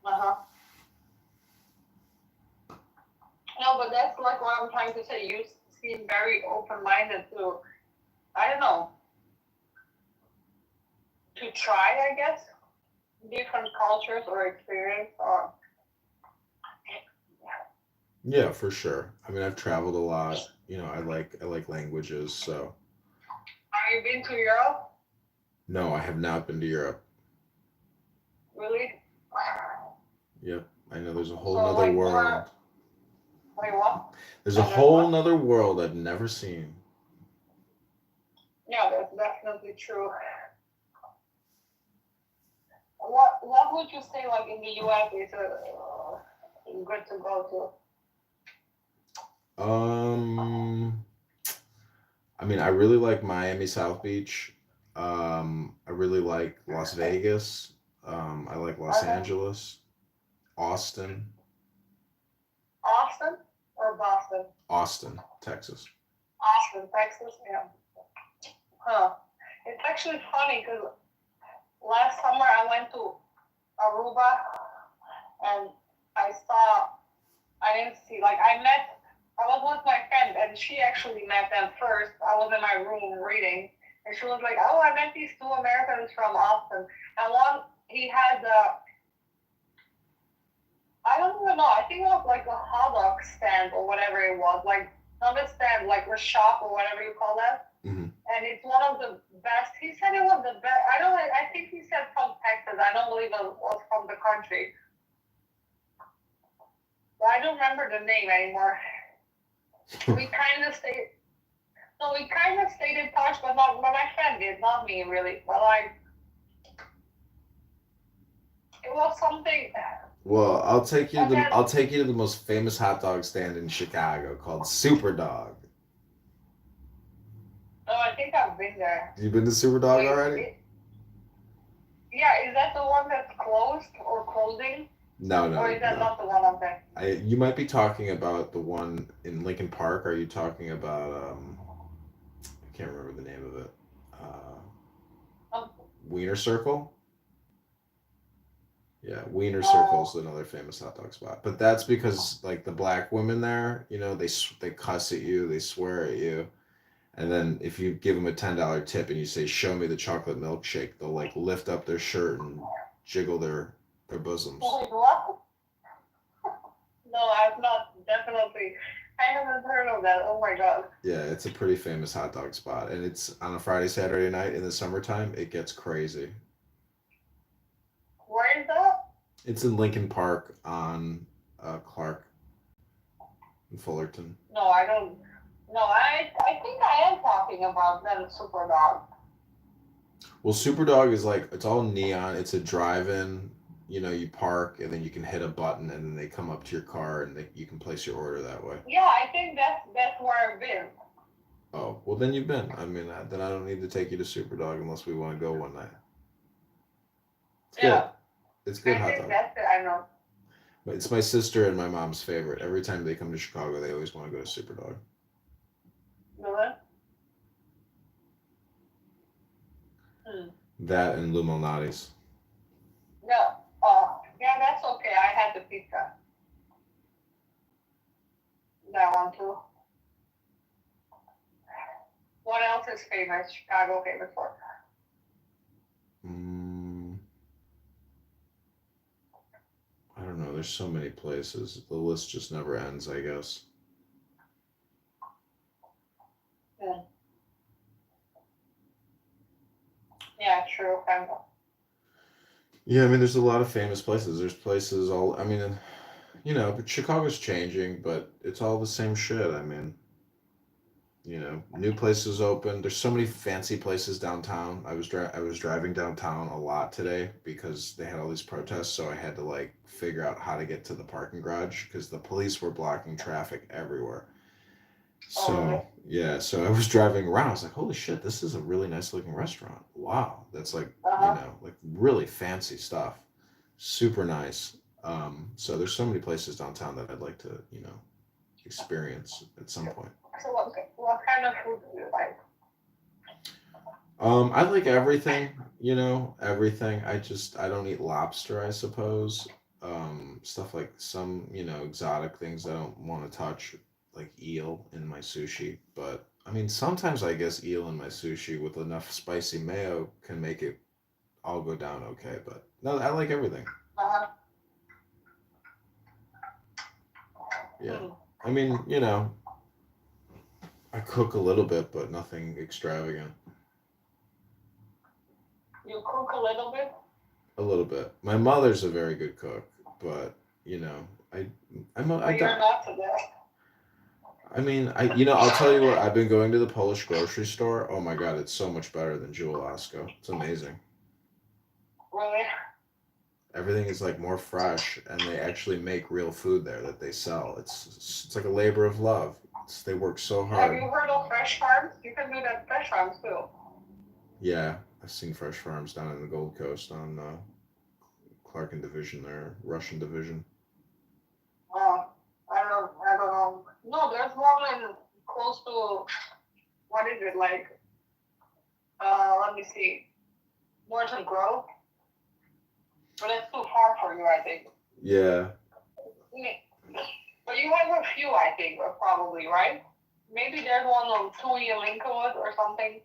Uh-huh. No, but that's like what I'm trying to say. You seem very open-minded to, I don't know, to try, I guess, different cultures or experience or. Yeah, for sure. I mean, I've traveled a lot. I like languages, so Have you been to Europe? no, I have not been to Europe. Really? Yep, I know there's a whole So nother like world. more. Wait, what? There's a And there's whole what? nother world I've never seen. Yeah, that's definitely true. What would you say like in the U.S. is good to go Um, I mean, I really like Miami South Beach. I really like Las Vegas. I like to? Los Angeles, Austin, Austin or Boston? Austin, Texas. Austin, Texas. Yeah. Huh. It's actually funny because last summer I went to Aruba and I didn't see, like, I was with my friend and she actually met them first. I was in my room reading and she was like, oh, I met these two Americans from Austin. And one, he had, I don't even know, I think it was like a hot dog stand or whatever it was. Like, not a stand, like a shop or whatever you call that. Hmm. And it's one of the best. He said it was the best. I think he said from Texas. I don't believe it was from the country. But I don't remember the name anymore. We kind of stayed. No, we kind of stayed in touch, but my friend did, not me really. But like, it was something. Well, I'll take you to And the then, I'll take you to the most famous hot dog stand in Chicago called Super Dog. oh, I think I've been there. You been to Super Dog Wait, already? yeah, is that the one that's closed or closing? No, Or no, is that no. not the one I'm there? You might be talking about the one in Lincoln Park. Are you talking about I can't remember the name of it. Um, Wiener Circle? Yeah, Wiener Circle's another famous hot dog spot, but that's because like the black women there, they cuss at you, they swear at you, and then if you give them a $10 tip and you say, "Show me the chocolate milkshake," they'll like lift up their shirt and jiggle their bosoms. Wait, what? No, I've not. Definitely. I haven't heard of that. Oh my god. Yeah, it's a pretty famous hot dog spot, and it's on a Friday, Saturday night in the summertime. It gets crazy. Where is that? It's in Lincoln Park on Clark and Fullerton. No, I don't. No, I think I am talking about that Super Dog. Well, Superdog is like it's all neon. It's a drive-in. You park and then you can hit a button and then they come up to your car and you can place your order that way. Yeah, I think that's where I've been. Oh, well then you've been. I mean, then I don't need to take you to Superdog unless we want to go one night. It's good. Yeah. It's good I hot think dog. that's it. I know. But it's my sister and my mom's favorite. Every time they come to Chicago, they always want to go to Superdog. Really? That and Lou Malnati's. No. Oh, yeah, that's okay. I had the pizza. That one too. What else is famous? Chicago famous for? I don't know. There's so many places. The list just never ends, I guess. Yeah. Yeah, true. Kind of. Yeah, I mean, there's a lot of famous places. There's places all. I mean, but Chicago's changing, but it's all the same shit. I mean, new places open. There's so many fancy places downtown. I was driving downtown a lot today because they had all these protests, so I had to like figure out how to get to the parking garage because the police were blocking traffic everywhere. So yeah, so I was driving around. I was like, "Holy shit, this is a really nice looking restaurant. Wow, that's like like really fancy stuff. Super nice." So there's so many places downtown that I'd like to experience at some point. So what kind of food do you like? I like everything, everything. I don't eat lobster, I suppose. Stuff like some, exotic things I don't want to touch, like eel in my sushi. But I mean, sometimes I guess eel in my sushi with enough spicy mayo can make it all go down okay. But no, I like everything. Yeah. I mean, I cook a little bit, but nothing extravagant. You cook a little bit? A little bit. My mother's a very good cook, but I'm But you're not today. I mean, I'll tell you what. I've been going to the Polish grocery store. Oh my God, it's so much better than Jewel-Osco. It's amazing. Really? Everything is like more fresh, and they actually make real food there that they sell. It's like a labor of love. They work so hard. Have you heard of Fresh Farms? You can do that at Fresh Farms too. Yeah, I've seen Fresh Farms down in the Gold Coast on Clark and Division there, Russian Division. Oh, I don't know. No, there's one in close to, what is it, like, let me see, Morton Grove? But that's too far for you, I think. Yeah. But you have a few, I think, probably, right? Maybe there's one on Tui and Lincolnwood or something.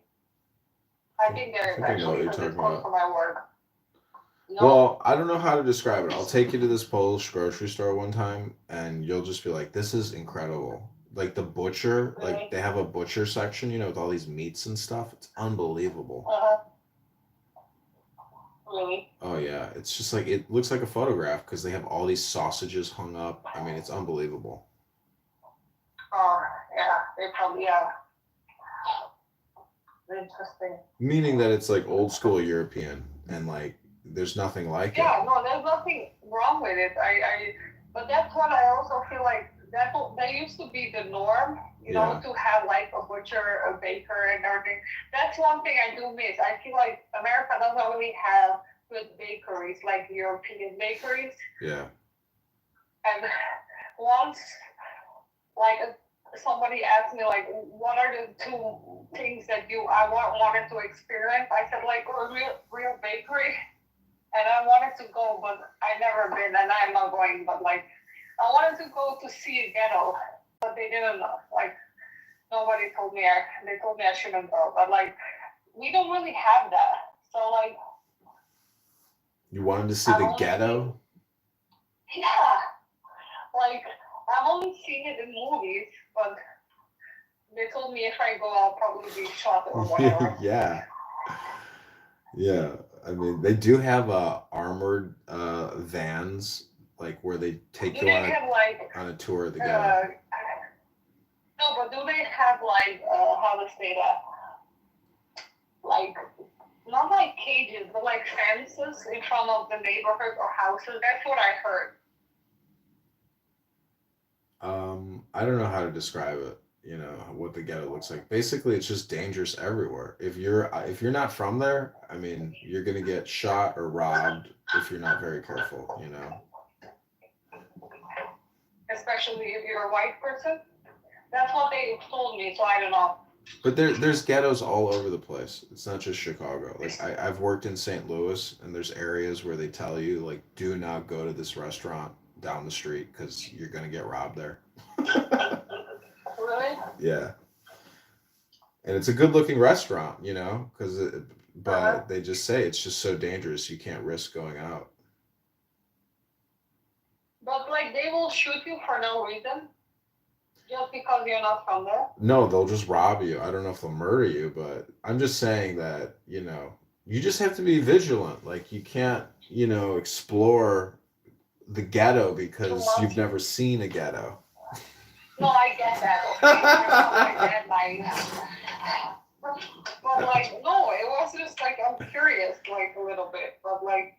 I think they're actually close to my work. No? Well, I don't know how to describe it. I'll take you to this Polish grocery store one time, and you'll just be like, "This is incredible!" Like the butcher, like they have a butcher section, with all these meats and stuff. It's unbelievable. Really? Oh yeah, it's just like it looks like a photograph because they have all these sausages hung up. I mean, it's unbelievable. Oh yeah, they probably are. Interesting. Meaning that it's like old school European, and like there's nothing like it. Yeah, no, there's nothing wrong with it. But that's what I also feel like that used to be the norm, to have like a butcher, a baker, and everything. That's one thing I do miss. I feel like America doesn't really have good bakeries like European bakeries. Yeah. And once, like, somebody asked me, like, what are the two things that I wanted to experience? I said, like, a real bakery and I wanted to go, but I never been, and I'm not going. But like, I wanted to go to see a ghetto, but they didn't know. Like, nobody told me. They told me I shouldn't go. But like, we don't really have that. So like, You wanted to see I've the only ghetto? yeah, like I've only seen it in movies, but they told me if I go, I'll probably be shot or whatever. Yeah. Yeah. I mean, they do have armored vans, like where they take Do you they on have like a tour of the ghetto. no, but do they have like how to say that? Like not like cages, but like fences in front of the neighborhood or houses. That's what I heard. I don't know how to describe it, you know, what the ghetto looks like. Basically, it's just dangerous everywhere. If you're not from there, I mean, you're gonna get shot or robbed if you're not very careful, you know. Especially if you're a white person. That's what they told me, so I don't know. But there's ghettos all over the place. It's not just Chicago. Like I've worked in St. Louis, and there's areas where they tell you like, do not go to this restaurant down the street because you're gonna get robbed there. Really? Yeah, and it's a good looking restaurant, you know, but they just say it's just so dangerous you can't risk going out. But like they will shoot you for no reason, just because you're not from there. No, they'll just rob you. I don't know if they'll murder you, but I'm just saying that, you know, you just have to be vigilant. Like you can't, you know, explore the ghetto because you've never seen a ghetto. No, I get that. Okay, I get but like no, it was just like I'm curious, like a little bit, but like.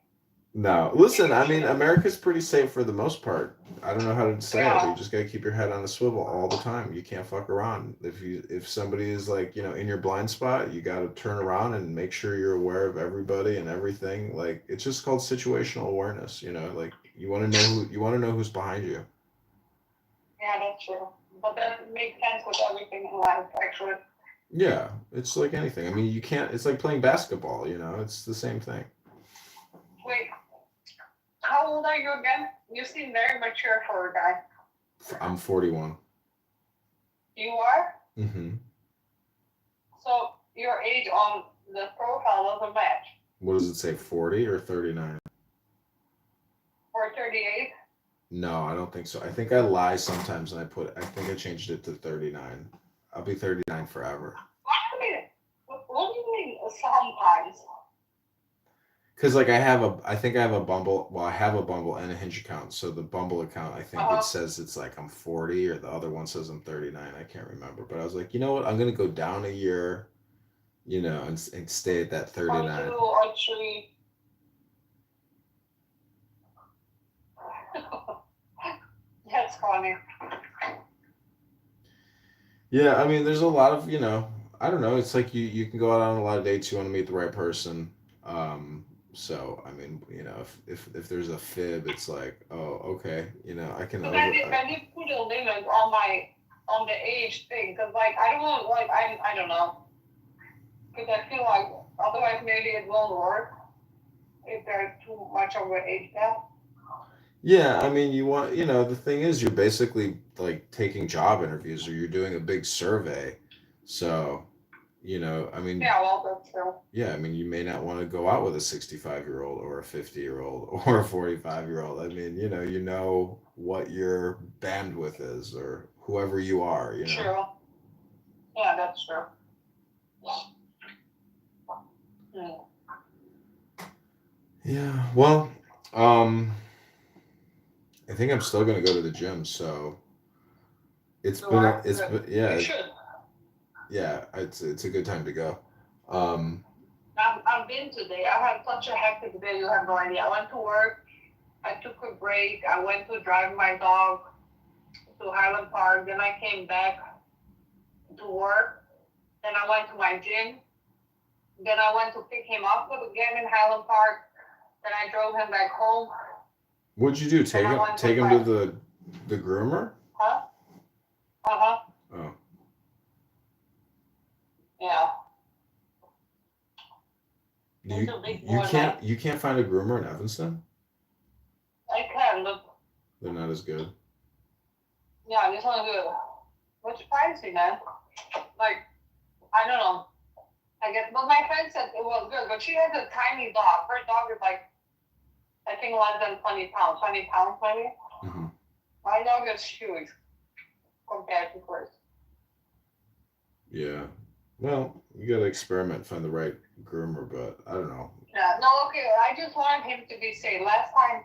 No, listen, I mean, America's pretty safe for the most part. I don't know how to say it, but you just gotta keep your head on a swivel all the time. You can't fuck around. If somebody is like, you know, in your blind spot, you gotta turn around and make sure you're aware of everybody and everything. Like it's just called situational awareness, you know, like you wanna know who's behind you. Yeah, that's true. But that makes sense with everything in life, actually. Yeah, it's like anything. I mean, you can't. It's like playing basketball. You know, it's the same thing. Wait, how old are you again? You seem very mature for a guy. I'm 41. You are? Mm-hmm. So your age on the profile doesn't match. What does it say? 40 or 39? Or 38? No, I don't think so. I think I lie sometimes, and I think I changed it to 39. I'll be 39 forever. What do you mean sometimes? Because like I think I have a Bumble. Well, I have a Bumble and a Hinge account. So the Bumble account, I think it says it's like I'm 40, or the other one says I'm 39. I can't remember. But I was like, you know what? I'm gonna go down a year, you know, and stay at that 39. 2 or 3. That's funny. Yeah, I mean, there's a lot of, you know, I don't know. It's like you can go out on a lot of dates. You want to meet the right person. So I mean, you know, if there's a fib, it's like, oh, okay, you know, I can But over. I did put a limit on the age thing, because like I don't want, like I don't know, because I feel like otherwise maybe it won't work if there's too much of an age gap. Yeah, I mean, you want, you know, the thing is, you're basically like taking job interviews, or you're doing a big survey. So, you know, I mean, Yeah, well, that's true. yeah, I mean, you may not want to go out with a 65-year-old or a 50-year-old or a 45-year-old. I mean, you know what your bandwidth is, or whoever you are, you know. True. Yeah, that's true. Yeah, well, I think I'm still gonna go to the gym, so it's been yeah, You should. yeah, it's a good time to go. I've been today. I had such a hectic day. You have no idea. I went to work. I took a break. I went to drive my dog to Highland Park. Then I came back to work. Then I went to my gym. Then I went to pick him up again in Highland Park. Then I drove him back home. What'd you do? Take him to the groomer? Huh? Uh-huh. Oh. Yeah. You It's a big you boy can't you can't find a groomer in Evanston? I can, but They're not as good. yeah, this one's good. What's pricey, man? Like, I don't know. I guess, but my friend said it was good. But she has a tiny dog. Her dog is like, I think less than 20 pounds. 20 pounds maybe. Hmm. My dog is huge compared to hers. Yeah. Well, you gotta experiment, find the right groomer, but I don't know. Yeah, no, okay. I just wanted him to be safe. Last time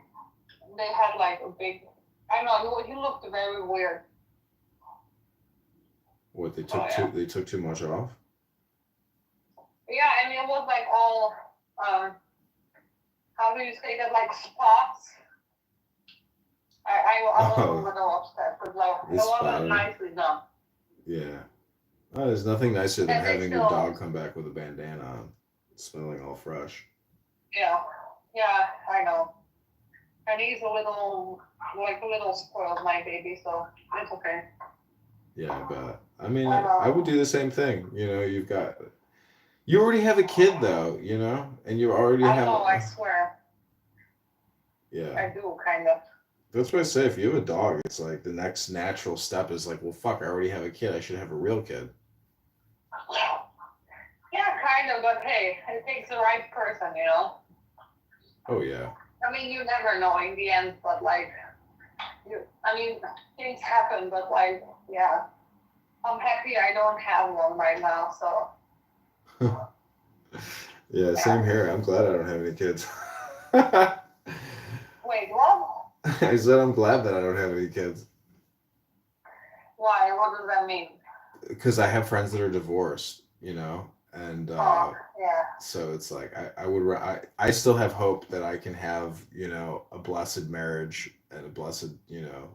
they had like a big, I don't know, he looked very weird. What yeah. they took too much off? Yeah, and it was like all, how do you say that, like spots? I was a little upset because like, it It's wasn't spotted. nicely done. Yeah. Oh, there's nothing nicer than And they having your still- dog come back with a bandana on, smelling all fresh. Yeah, I know. And he's a little spoiled, my baby, so it's okay. Yeah, I bet. I mean, I know. I would do the same thing. You know, you already have a kid though, you know, and you already I have. know, I swear. Yeah. I do, kind of. That's why I say if you have a dog, it's like the next natural step is like, well, fuck, I already have a kid. I should have a real kid. Yeah, kind of, but hey, it takes the right person, you know? Oh yeah. I mean, you never know in the end, but like, things happen, but like, yeah. I'm happy I don't have one right now, so. Yeah, same here. I'm glad I don't have any kids. Wait, what? I said I'm glad that I don't have any kids. Why? What does that mean? Because I have friends that are divorced, you know, and Yeah. so it's like I still have hope that I can have, you know, a blessed marriage and a blessed, you know,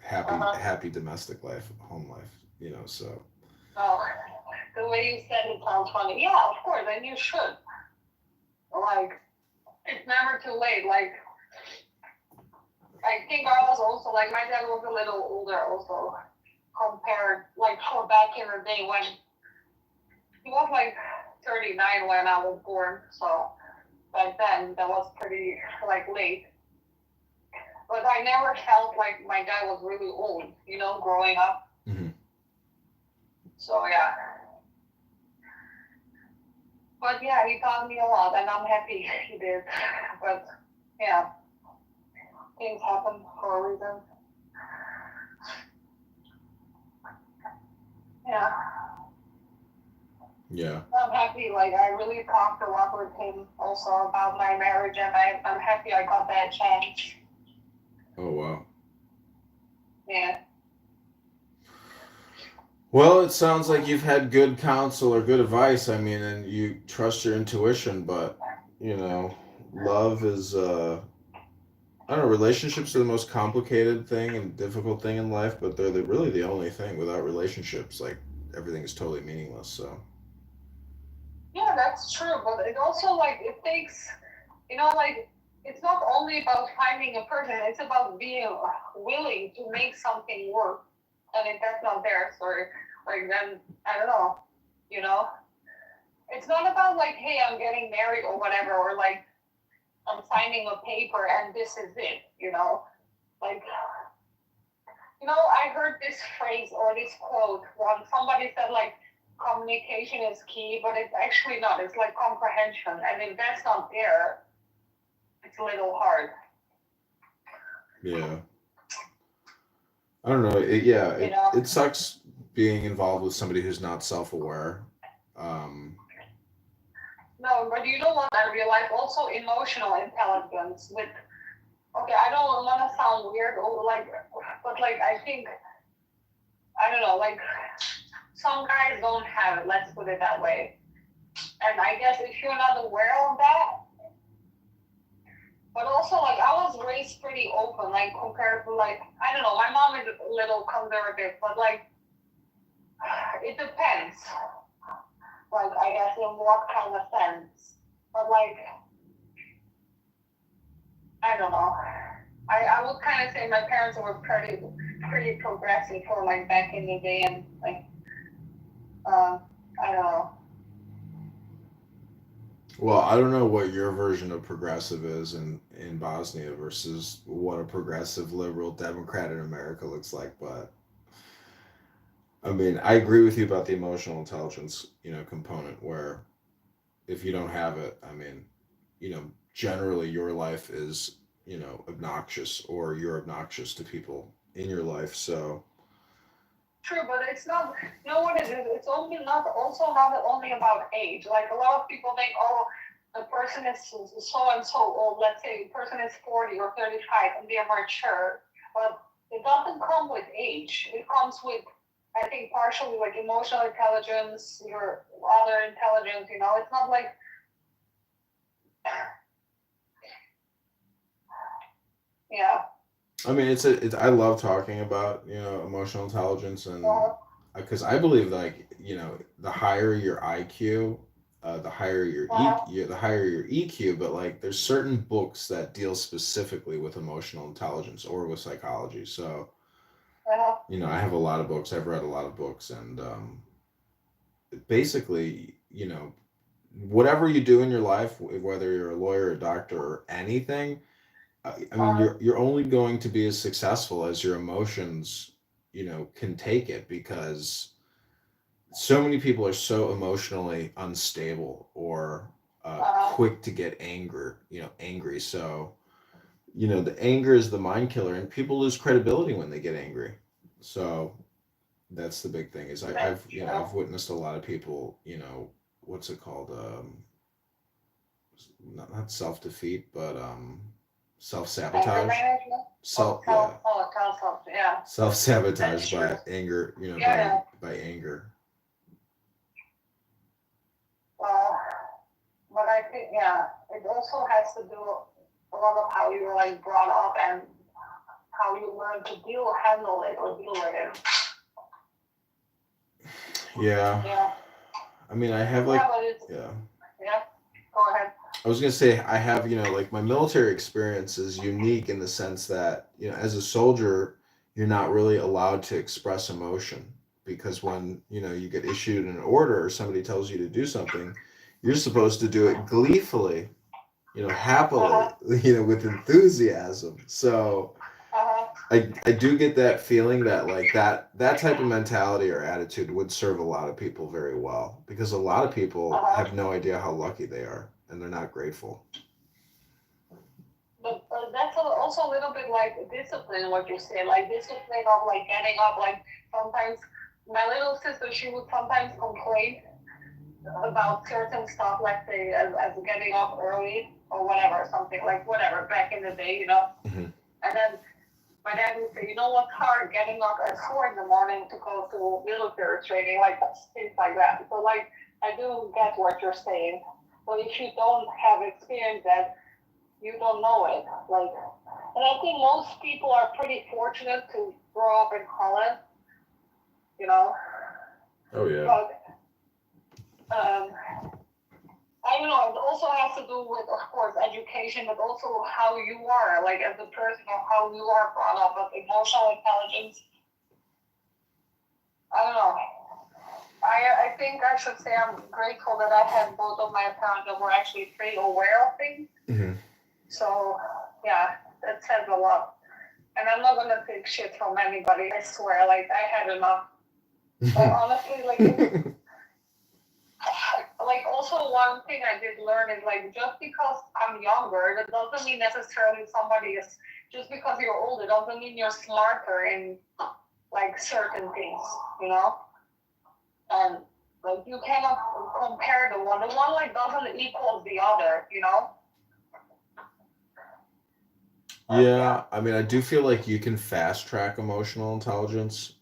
happy domestic life, home life, you know. So. Oh, the way you said it sounds funny. Yeah, of course, and you should. Like, it's never too late. Like, I think I was also, like, my dad was a little older also, compared, like, for back in the day when he was, like, 39 when I was born, so back then that was pretty, like, late. But I never felt like my dad was really old, you know, growing up. Mm-hmm. So, yeah. But yeah, he taught me a lot, and I'm happy he did. But yeah, things happen for a reason. Yeah. Yeah. I'm happy. Like, I really talked a lot with him also about my marriage, and I'm happy I got that chance. Oh wow. Yeah. Well, it sounds like you've had good counsel or good advice. I mean, and you trust your intuition, but you know, love is I don't know, relationships are the most complicated thing and difficult thing in life, but they're really the only thing. Without relationships, like everything is totally meaningless. So. Yeah, that's true. But it also, like, it takes, you know, like, it's not only about finding a person, it's about being willing to make something work. And if that's not there, sorry, like, then, I don't know, you know? It's not about, like, hey, I'm getting married or whatever, or, like, I'm signing a paper and this is it, you know? Like, you know, I heard this phrase or this quote once. Somebody said, like, communication is key, but it's actually not. It's like comprehension. And if that's not there, it's a little hard. Yeah. I don't know. It sucks being involved with somebody who's not self-aware. No, but you know what I realize? Also emotional intelligence with, okay, I don't want to sound weird or like, but like, I think, I don't know, like, some guys don't have it, let's put it that way. And I guess if you're not aware of that, but also, like, I was raised pretty open, like, compared to, like, I don't know, my mom is a little conservative, but, like, it depends. Like, I guess in what kind of sense. But, like, I don't know. I would kind of say my parents were pretty progressive for, like, back in the day, and, like, I don't know. Well, I don't know what your version of progressive is in Bosnia versus what a progressive liberal Democrat in America looks like, but I mean, I agree with you about the emotional intelligence, component where if you don't have it, I mean, generally your life is, obnoxious or you're obnoxious to people in your life. So, True, but it's not. You know what it is? It's only not also not only about age. Like a lot of people think, oh, the person is so and so old. Let's say the person is 40 or 35 and they're mature, but it doesn't come with age. It comes with, I think, partially like emotional intelligence, your other intelligence. It's not like yeah. I mean, I love talking about, emotional intelligence and because I believe like, the higher your IQ, the higher the higher your EQ, but like there's certain books that deal specifically with emotional intelligence or with psychology. So, I have a lot of books. I've read a lot of books and basically, whatever you do in your life, whether you're a lawyer, a doctor, or anything, I mean, you're only going to be as successful as your emotions, can take it because so many people are so emotionally unstable or quick to get angry. So, the anger is the mind killer, and people lose credibility when they get angry. So that's the big thing. Is I've witnessed a lot of people, what's it called? Not self defeat, but self sabotage. Self sabotage by anger. By anger. Well, but I think it also has to do a lot of how you were like brought up and how you learn to handle it or deal with it. Yeah. Yeah. I mean, I have like Yeah. Go ahead. I was gonna say I have, like my military experience is unique in the sense that, as a soldier, you're not really allowed to express emotion because when, you get issued an order or somebody tells you to do something, you're supposed to do it gleefully, happily, with enthusiasm. So I do get that feeling that like that type of mentality or attitude would serve a lot of people very well because a lot of people have no idea how lucky they are and they're not grateful. But that's also a little bit like discipline, what you say, like discipline of like getting up. Like sometimes my little sister, she would sometimes complain about certain stuff, like say as getting up early or whatever, something like whatever back in the day, Mm-hmm. And then my dad would say, what's hard, getting up at 4 in the morning to go to military training, like things like that. So like I do get what you're saying. But if you don't have experience that, you don't know it. Like, and I think most people are pretty fortunate to grow up in Holland, Oh yeah. But I don't know. It also has to do with, of course, education, but also how you are, like as a person, or how you are brought up with emotional intelligence. I don't know. I think I should say I'm grateful that I had both of my parents that were actually pretty aware of things. Mm-hmm. So, yeah, that says a lot. And I'm not going to take shit from anybody, I swear. Like, I had enough. But honestly, like also one thing I did learn is like just because I'm younger, that doesn't mean necessarily somebody is, just because you're older doesn't mean you're smarter in like certain things, And like you cannot compare the one. The one like doesn't equal the other, Yeah, I mean, I do feel like you can fast track emotional intelligence,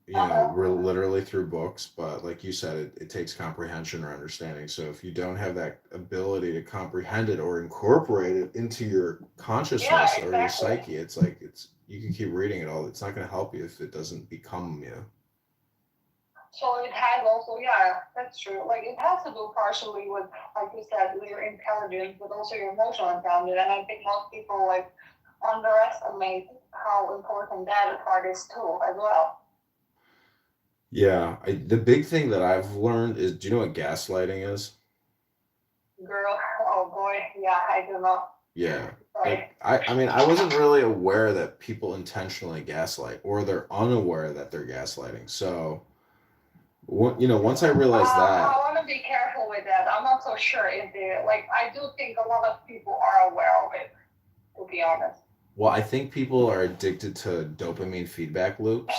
we're literally through books, but like you said, it takes comprehension or understanding. So if you don't have that ability to comprehend it or incorporate it into your consciousness or your psyche, it's like you can keep reading it all. It's not going to help you if it doesn't become you. So it has also, that's true. Like it has to do partially with, like you said, with your intelligence, but also your emotional intelligence. And I think most people like underestimate how important that part is too, as well. Yeah, the big thing that I've learned is, do you know what gaslighting is? girl. Oh boy, yeah, I don't know. Yeah. Sorry. I mean, I wasn't really aware that people intentionally gaslight or they're unaware that they're gaslighting. So, once I realized I that, want to be careful with that. I'm not so sure if they like. I do think a lot of people are aware of it. To be honest. well, I think people are addicted to dopamine feedback loops.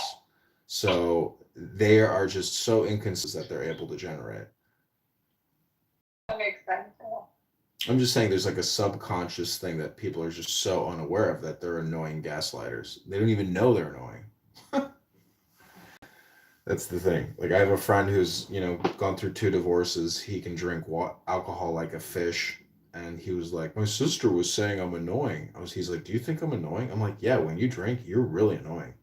So they are just so inconsistent that they're able to generate. That makes sense. I'm just saying there's like a subconscious thing that people are just so unaware of that they're annoying gaslighters. They don't even know they're annoying. That's the thing. Like I have a friend who's, gone through 2 divorces. He can drink alcohol like a fish. And he was like, my sister was saying I'm annoying. He's like, do you think I'm annoying? I'm like, yeah, when you drink, you're really annoying.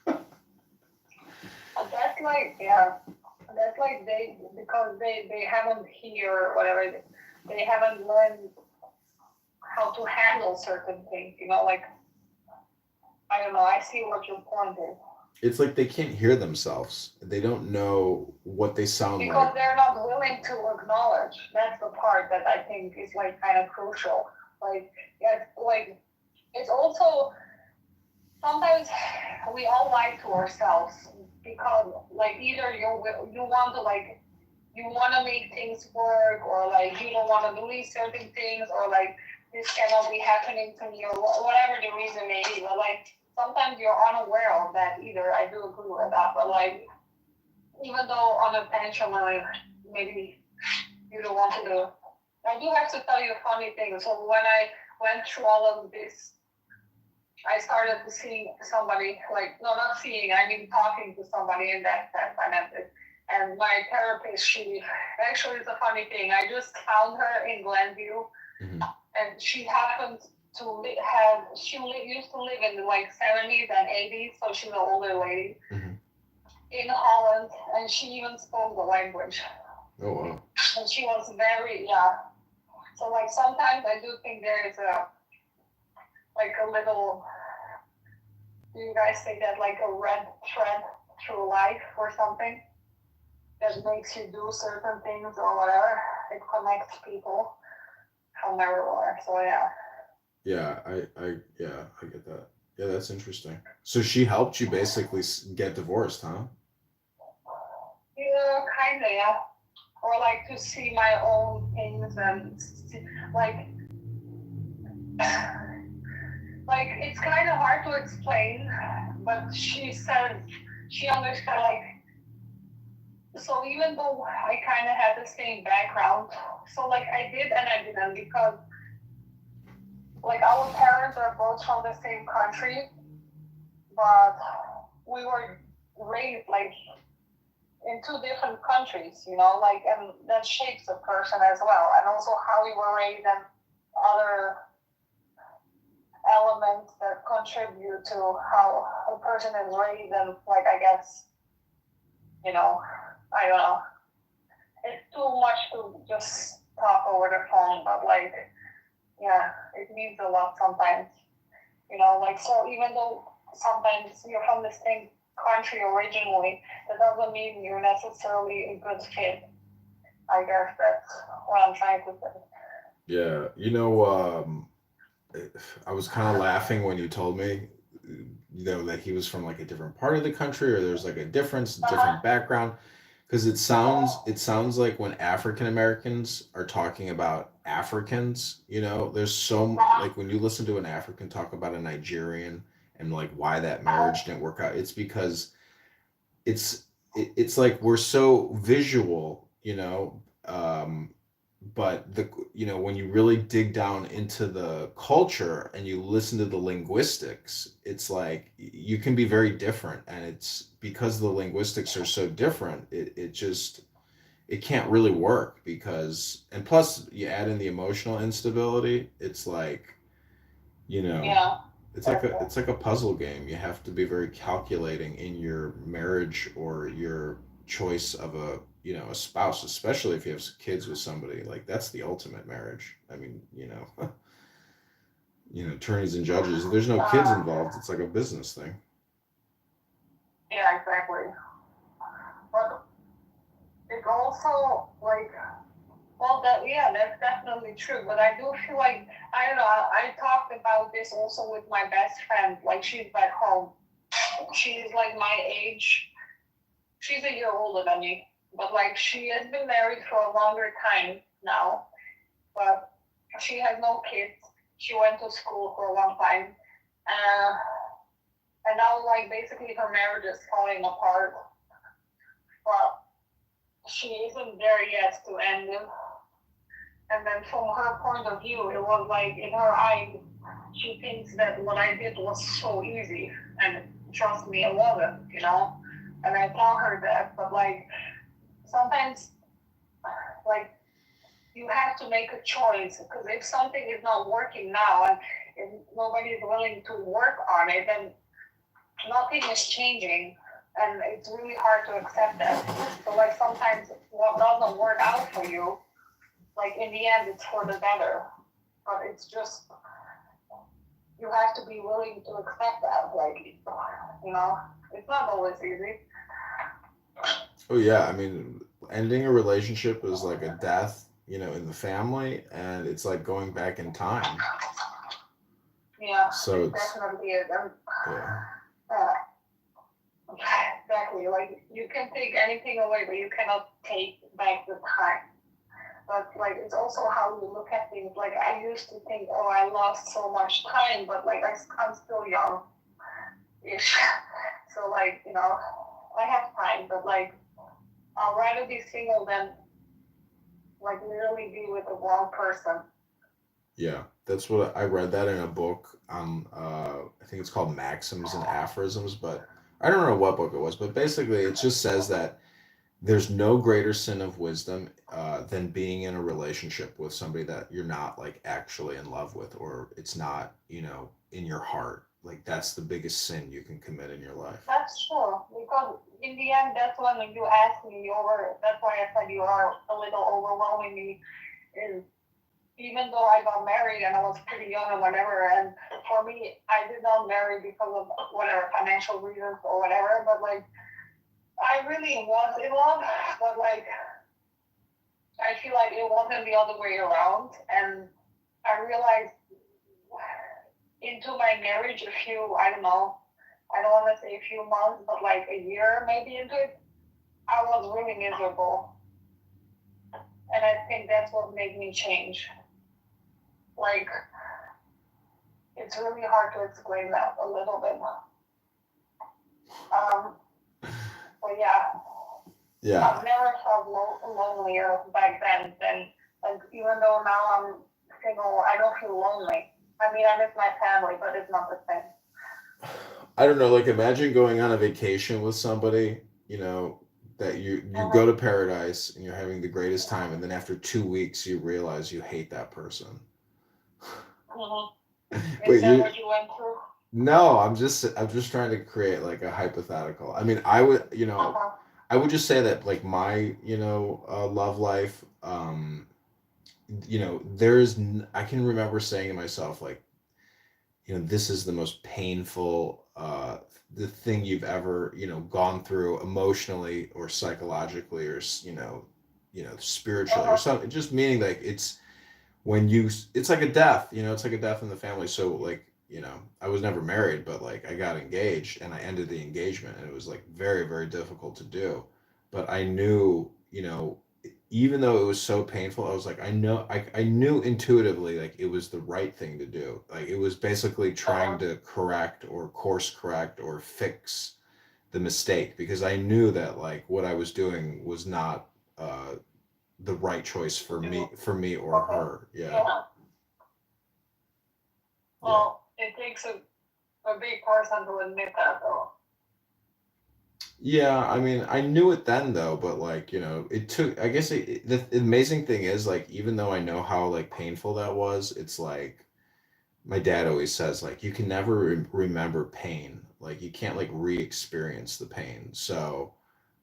That's like, yeah. That's like because they haven't here or whatever, they haven't learned how to handle certain things, like, I don't know, I see what your point is. It's like they can't hear themselves. They don't know what they sound Because like. they're not willing to acknowledge. That's the part that I think is like kind of crucial. Like, yeah, like it's also sometimes we all lie to ourselves because like either you want to like you want to make things work or like you don't want to believe certain things or like this cannot be happening to me or whatever the reason may be. But like sometimes you're unaware of that either. I do agree with that. But like even though unintentionally maybe you don't want to do. I do have to tell you a funny thing. So when I went through all of this, I started to see somebody, like, no, not seeing, I mean talking to somebody in that sense. I meant it. And my therapist, she, actually it's a funny thing. I just found her in Glenview, and she happened to used to live in like 70s and 80s, so she's an older lady in Holland, and she even spoke the language. Oh, wow. And she was very, yeah. So like sometimes I do think there is a little, do you guys say that, like a red thread through life or something that makes you do certain things or whatever? It connects people from everywhere. So yeah. Yeah, I get that. Yeah, that's interesting. So she helped you basically get divorced, huh? Yeah, kinda, yeah. Or like to see my own things and like it's kind of hard to explain, but she said she understood so even though I kind of had the same background, so like I did and I didn't because like our parents are both from the same country, but we were raised like in 2 different countries, and that shapes a person as well, and also how we were raised and other elements that contribute to how a person is raised, and like I guess, I don't know. It's too much to just talk over the phone, but like, yeah, it means a lot sometimes. So even though sometimes you're from the same country originally, that doesn't mean you're necessarily a good fit. I guess that's what I'm trying to say. Yeah, I was kind of laughing when you told me, that he was from like a different part of the country or there's like a different background. Because it sounds like when African Americans are talking about Africans, there's like when you listen to an African talk about a Nigerian and like why that marriage didn't work out, it's because it's like we're so visual, but when you really dig down into the culture and you listen to the linguistics, it's like you can be very different, and it's because the linguistics are so different, it can't really work and plus you add in the emotional instability, it's like Yeah. it's like a puzzle game. You have to be very calculating in your marriage or your choice of a spouse, especially if you have kids with somebody. Like that's the ultimate marriage. I mean, attorneys and judges. If there's no kids involved, it's like a business thing. Yeah, exactly. But it's also like Well, that's definitely true. But I do feel like I don't know. I talked about this also with my best friend. Like she's back home. She's like my age. She's a year older than me, but like she has been married for a longer time now. But she has no kids. She went to school for a long time, uh, and now like basically her marriage is falling apart. But she isn't there yet to end it. And then from her point of view, it was like in her eyes, she thinks that what I did was so easy. And trust me, it wasn't, you know? And I tell her that, but like sometimes, like you have to make a choice because if something is not working now and if nobody is willing to work on it, then nothing is changing. And it's really hard to accept that. So like sometimes what doesn't work out for you, like in the end it's for the better. But it's just you have to be willing to accept that. Like you know, it's not always easy. Oh yeah, I mean, ending a relationship is like a death, in the family, and it's like going back in time. Yeah, So it it's definitely is. yeah, Uh, exactly. Like you can take anything away, but you cannot take back the time. But like it's also how you look at things. Like I used to think, oh, I lost so much time, but like I'm still young-ish. So like I have time, but like I'll rather be single than like literally be with the wrong person. yeah. That's what I read that in a book. I think it's called Maxims and Aphorisms, but I don't know what book it was. But basically, it just says that there's no greater sin of wisdom than being in a relationship with somebody that you're not like actually in love with, or it's not, in your heart. Like that's the biggest sin you can commit in your life. That's true because in the end, that's when you ask me over. That's why I said you are a little overwhelming me. Is even though I got married and I was pretty young and whatever, and for me, I did not marry because of whatever financial reasons or whatever, but like I really was in love, but like I feel like it wasn't the other way around, and I realized into my marriage a few, I don't know, I don't want to say a few months, but like a year maybe into it, I was really miserable, and I think that's what made me change. Like it's really hard to explain that a little bit. Um, but yeah, Yeah. I've never felt lonelier back then than like even though now I'm single, I don't feel lonely. I mean, I miss my family, but it's not the same. I don't know. Like imagine going on a vacation with somebody, that you go to paradise and you're having the greatest time, and then after 2 weeks you realize you hate that person. Mm-hmm. But Is that what you went through? no, I'm just trying to create like a hypothetical. I mean, I would just say that like my love life, I can remember saying to myself like, this is the most painful the thing you've ever gone through emotionally or psychologically or spiritually or something, just meaning like it's like a death, it's like a death in the family. So like, I was never married, but like I got engaged and I ended the engagement, and it was like very, very difficult to do. But I knew, even though it was so painful, I was like, I knew intuitively like it was the right thing to do. Like it was basically trying to correct or course correct or fix the mistake, because I knew that like what I was doing was not the right choice for me or her. Yeah. Yeah. Well, it takes a big person to admit that, though. Yeah, I mean, I knew it then though, but like, it took, I guess the amazing thing is like, even though I know how like painful that was, it's like my dad always says like, you can never remember pain. Like you can't like re-experience the pain. So,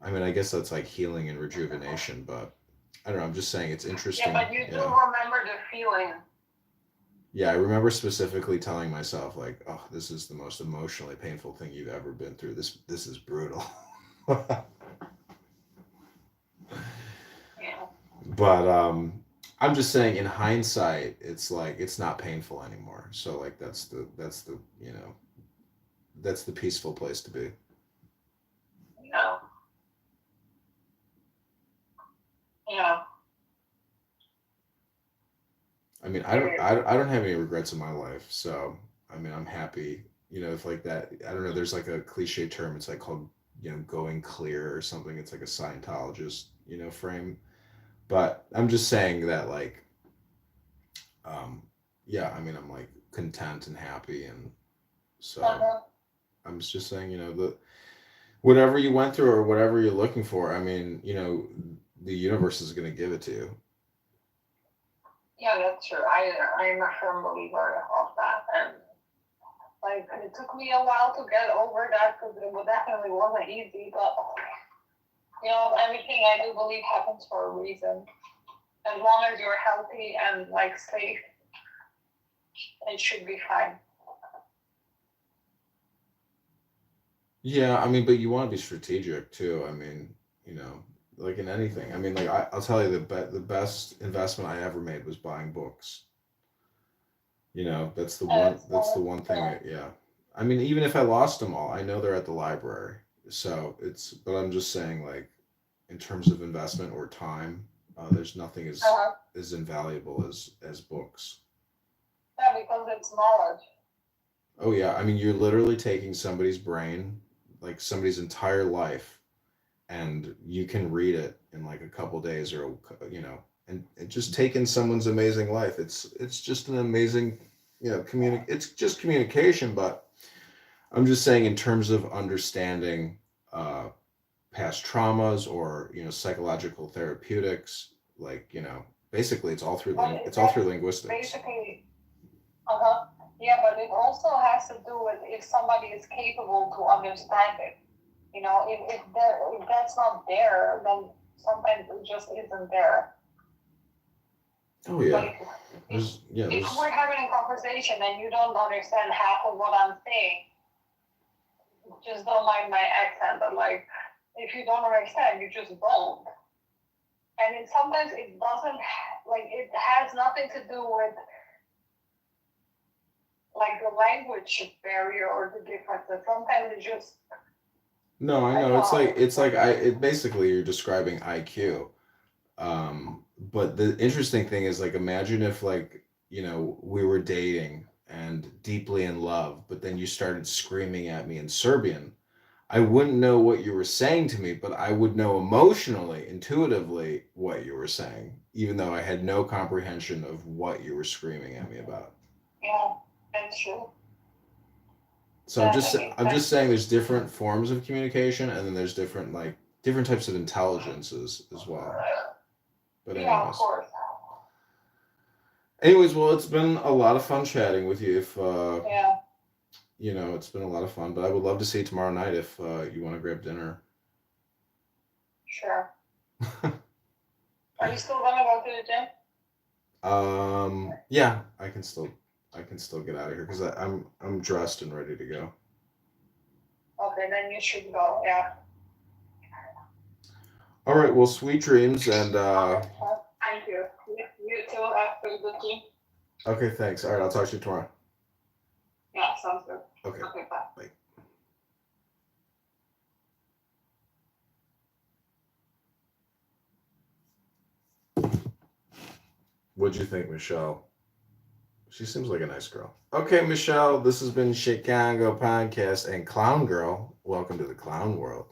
I mean, I guess that's like healing and rejuvenation, but I don't know, I'm just saying it's Yeah, interesting. but you do Yeah. remember the feeling. Yeah, I remember specifically telling myself like, "Oh, this is the most emotionally painful thing you've ever been through. This is brutal." Yeah. But I'm just saying, in hindsight, it's like it's not painful anymore. So like that's the that's the peaceful place to be. Yeah. Yeah. I mean, I don't have any regrets in my life. So I mean, I'm happy. If like that, I don't know. There's like a cliche term. It's like called going clear or something. It's like a Scientologist frame. But I'm just saying that like yeah. I mean, I'm like content and happy, and so I'm just saying the whatever you went through or whatever you're looking for. I mean, the universe is going to give it to you. Yeah, that's true. I'm a firm believer of that, and like it took me a while to get over that because it definitely wasn't easy. But everything I do believe happens for a reason. As long as you're healthy and like safe, it should be fine. Yeah, I mean, but you want to be strategic too. I mean, like in anything. I mean, like I'll tell you the best investment I ever made was buying books. That's the one thing. Yeah. I mean, even if I lost them all, I know they're at the library. So but I'm just saying, like, in terms of investment or time, there's nothing as invaluable as books. Yeah, because it's knowledge. Oh yeah, I mean, you're literally taking somebody's brain, like somebody's entire life, and you can read it in like a couple days or and just take in someone's amazing life. It's just an amazing it's just communication. But I'm just saying, in terms of understanding past traumas or psychological therapeutics, like basically it's all through linguistics. Basically, yeah, but it also has to do with if somebody is capable to understand it. If that's not there, then sometimes it just isn't there. Oh yeah. Like, if we're having a conversation and you don't understand half of what I'm saying, just don't mind my accent. But like, if you don't understand, you just don't. And sometimes it doesn't. Like, it has nothing to do with like the language barrier or the differences. Sometimes it's just. No, I know. Basically you're describing IQ. But the interesting thing is, like, imagine if, like, we were dating and deeply in love, but then you started screaming at me in Serbian. I wouldn't know what you were saying to me, but I would know emotionally, intuitively, what you were saying, even though I had no comprehension of what you were screaming at me about. Yeah, that's true. So I'm just saying there's different forms of communication, and then there's different types of intelligences as well. But anyways. Yeah, of course. Anyways, well, it's been a lot of fun chatting with you. If yeah. It's been a lot of fun. But I would love to see you tomorrow night if you want to grab dinner. Sure. Are you still gonna go to the gym? Yeah, I can still get out of here because I'm dressed and ready to go. Okay, then you should go. Yeah. All right. Well, sweet dreams, and thank you. You too. After the gym. Okay. Thanks. All right. I'll talk to you tomorrow. Yeah, sounds good. Okay. Okay. Bye. Bye. What'd you think, Michelle? She seems like a nice girl. Okay, Michelle, this has been Chicago Podcast and Clown Girl. Welcome to the clown world.